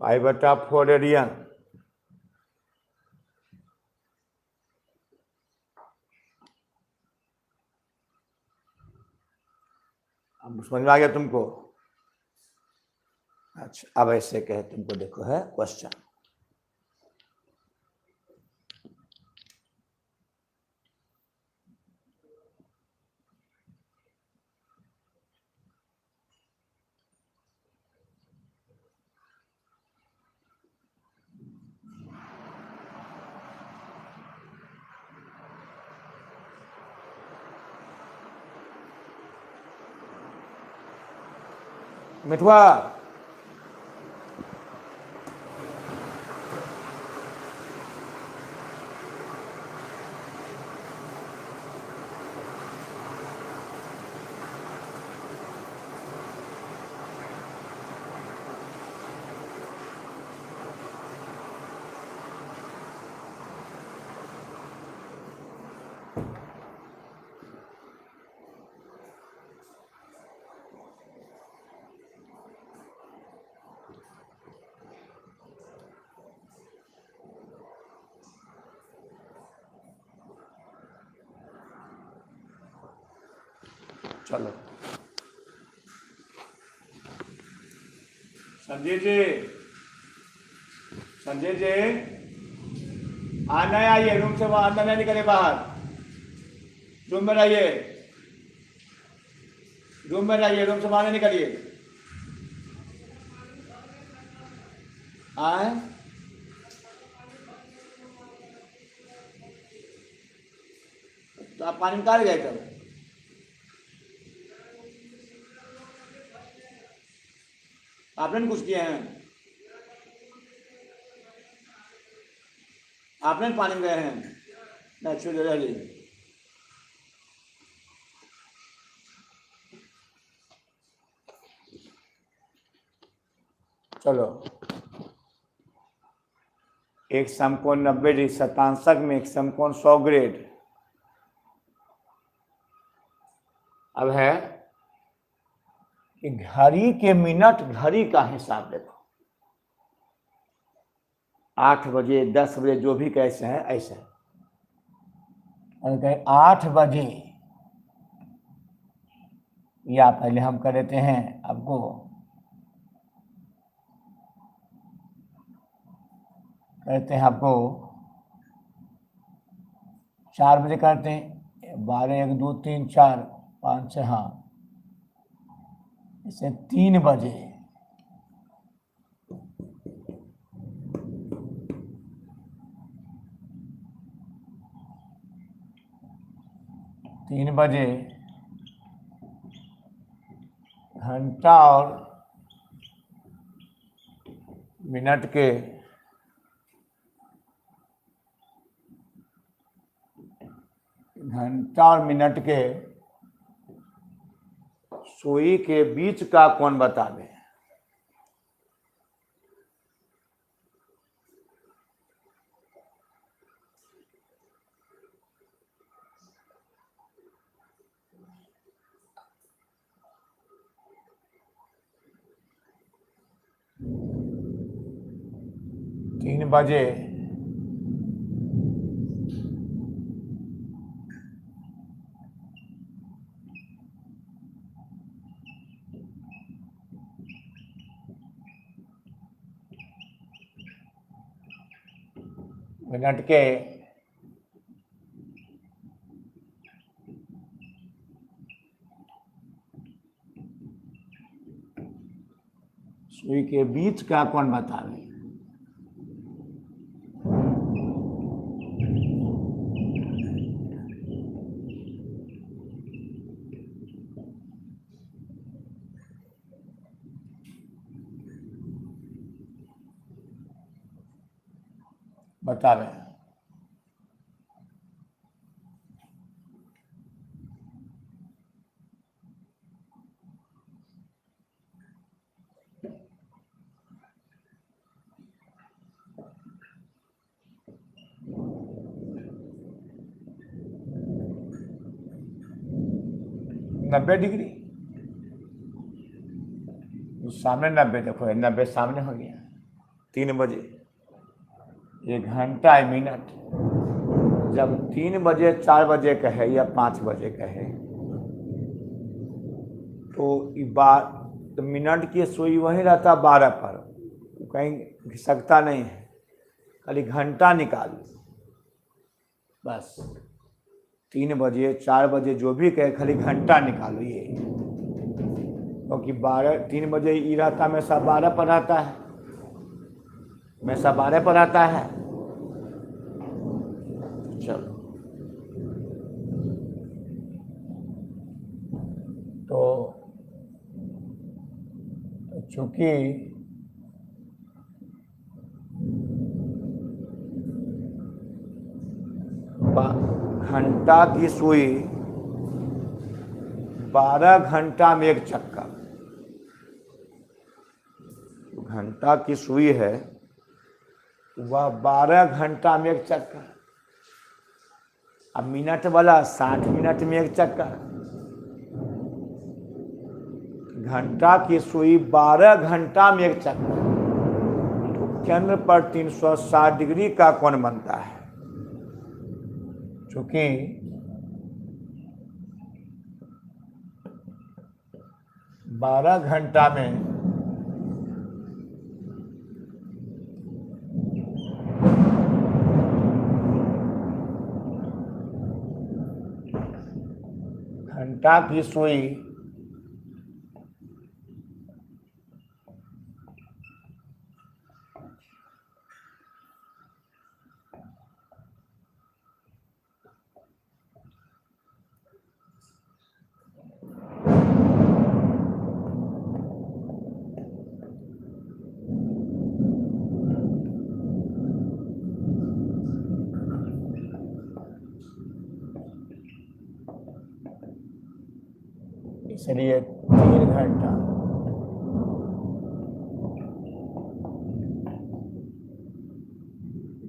π/4 रेडियन, अब समझ में आ गया तुमको? अच्छा, अब ऐसे कहे तुमको, देखो है क्वेश्चन, मिठुआ चलो, संजय जी आना है, आइए रूम से, बाहर अंदर नहीं निकले, बाहर रूम में रहिए, रूम में रहिए, रूम से बाहर नहीं निकलिए। आए तो आप पानी निकाल गए तब, आपने कुछ किए हैं, आपने पानी में गए हैं, नहीं छू दे रही। चलो, एक समकोण 90 डिग्री शतांशक में एक समकोण 100 ग्रेड। अब है कि घड़ी के मिनट, घड़ी का हिसाब देखो, 8 बजे 10 बजे जो भी कैसे हैं ऐसे, और कहें 8 बजे, या पहले हम कर देते हैं आपको, कहते हैं आपको 4 बजे करते हैं, 12 1 2 3 4 5 6, हाँ, इसे 3 बजे, घंटा और मिनट के सुई के बीच का कोण बतावे। तीन बजे मिनट के सुई के बीच का कोण बतावे। बतावे नब्बे डिग्री, सामने 90, देखो 90 सामने हो गया। 3 बजे, ये घंटा है मिनट, जब 3 बजे 4 बजे कहे या 5 बजे कहे तो मिनट की सुई वहीं रहता 12 पर, कहीं घिसकता नहीं है, खाली घंटा निकाल बस। 3 बजे 4 बजे जो भी कहे खाली घंटा निकालो ये, क्योंकि 3 बजे ये रहता हमेशा 12 पर रहता है, हमेशा 12 पर रहता है। चलो, तो चूंकि घंटा की सुई 12 घंटा में एक चक्कर, घंटा की सुई है वह 12 घंटा में एक चक्कर। अब मिनट वाला 60 मिनट में एक चक्कर, घंटा की सुई 12 घंटा में एक चक्कर, तो केंद्र पर 360 डिग्री का कोण बनता है। चूंकि बारह घंटा में घंटा की सुई इसलिए 3 घंटा,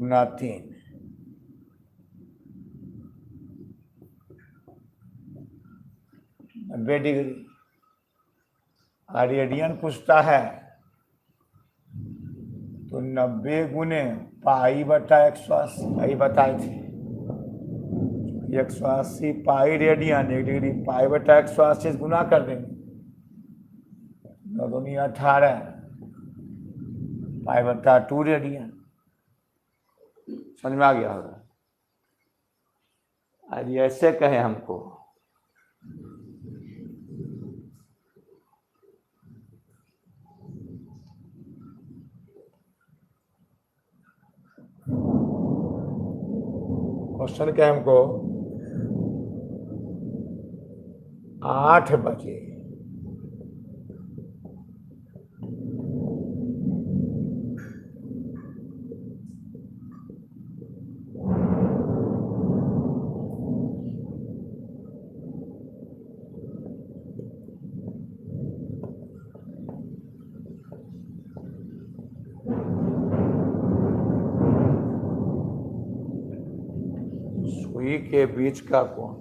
गुना 3, 90 डिग्री। और रेडियन पूछता है तो 90 गुने पाई बटा 180, यही बताए थे 180 पाई रेडियन 1 डिग्री, पाई बटा 180 से गुना कर देंगे, 9 दूनी 18 पाई बटा 2 रेडियन। समझ में आ गया होगा। आज ऐसे कहे हमको क्वेश्चन क्या है हमको 8 बजे सुई के बीच का कोण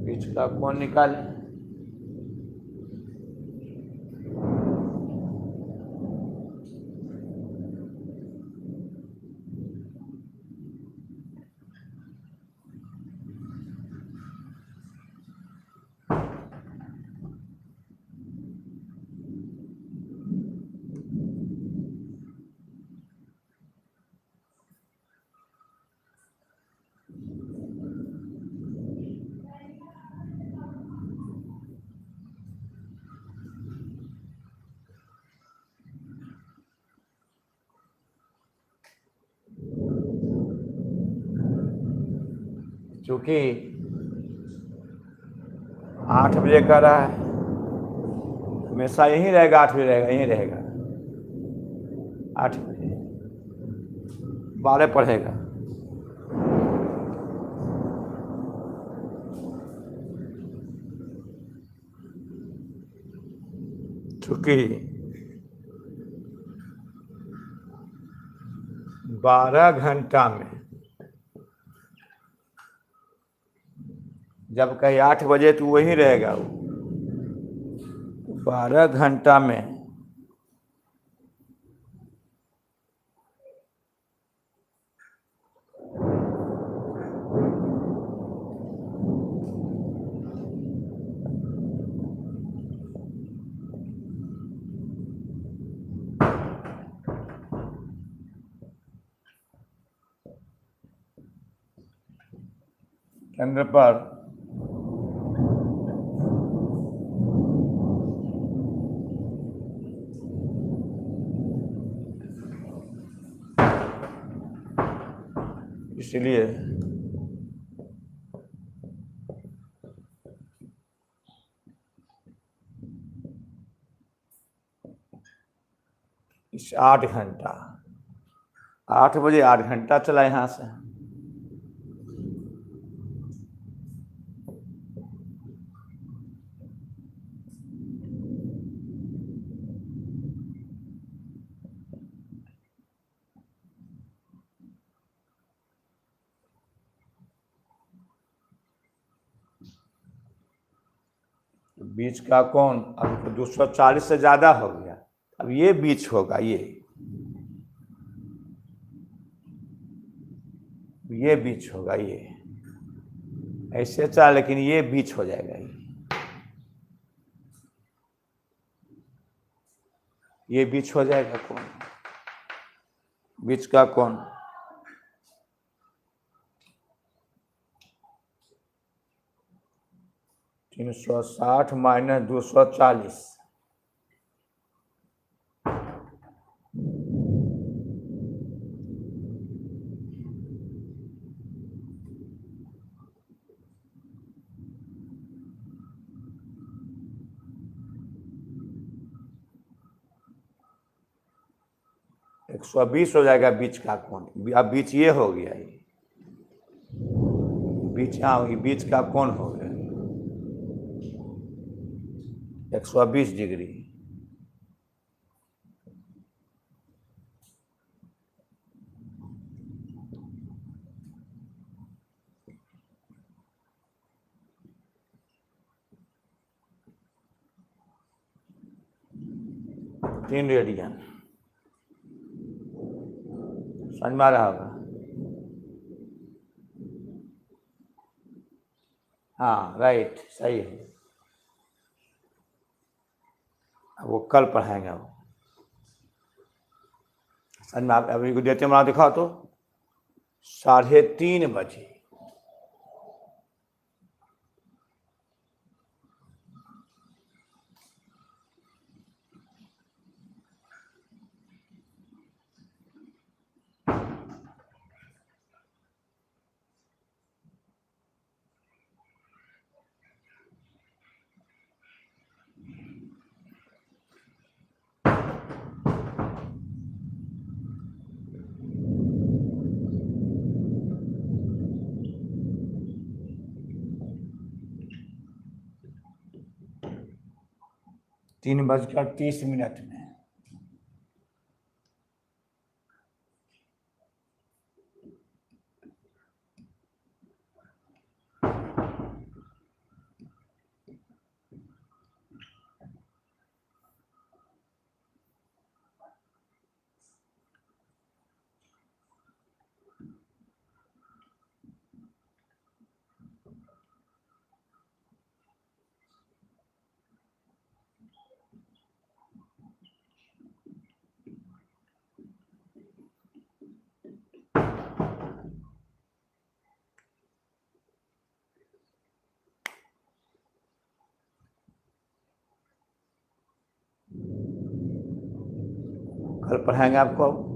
बीच का कोण निकालें। चूंकि 8 बजे का रहा है, हमेशा यहीं रहेगा, 8 बजे रहेगा, यहीं रहेगा 8 बजे, 12 पढ़ेगा। चूंकि 12 घंटा में जब कहीं 8 बजे तो वहीं रहेगा, वो 12 घंटा में केंद्र पर इसलिए इस 8 घंटा 8 बजे 8 घंटा चला यहाँ से, बीच का कोण अब 240 से ज्यादा हो गया, अब ये बीच होगा, ये बीच होगा, ये ऐसे चला लेकिन ये बीच हो जाएगा, ये बीच हो जाएगा कोण, बीच का कोण 360 माइनस 240, एक 120 हो जाएगा बीच का कोण। अब बीच ये हो गया, बीच, हाँ ये बीच का कोण हो गया 120 डिग्री। तीन रेडियन समझ में आ रहा होगा। हाँ राइट, सही है। अब वो कल पढ़ाएंगे वो, समझ में। आप अभी को देते हमारा दिखाओ तो 3:30 बजे। तीन 3:30 में। कल पढ़ाएंगे आपको।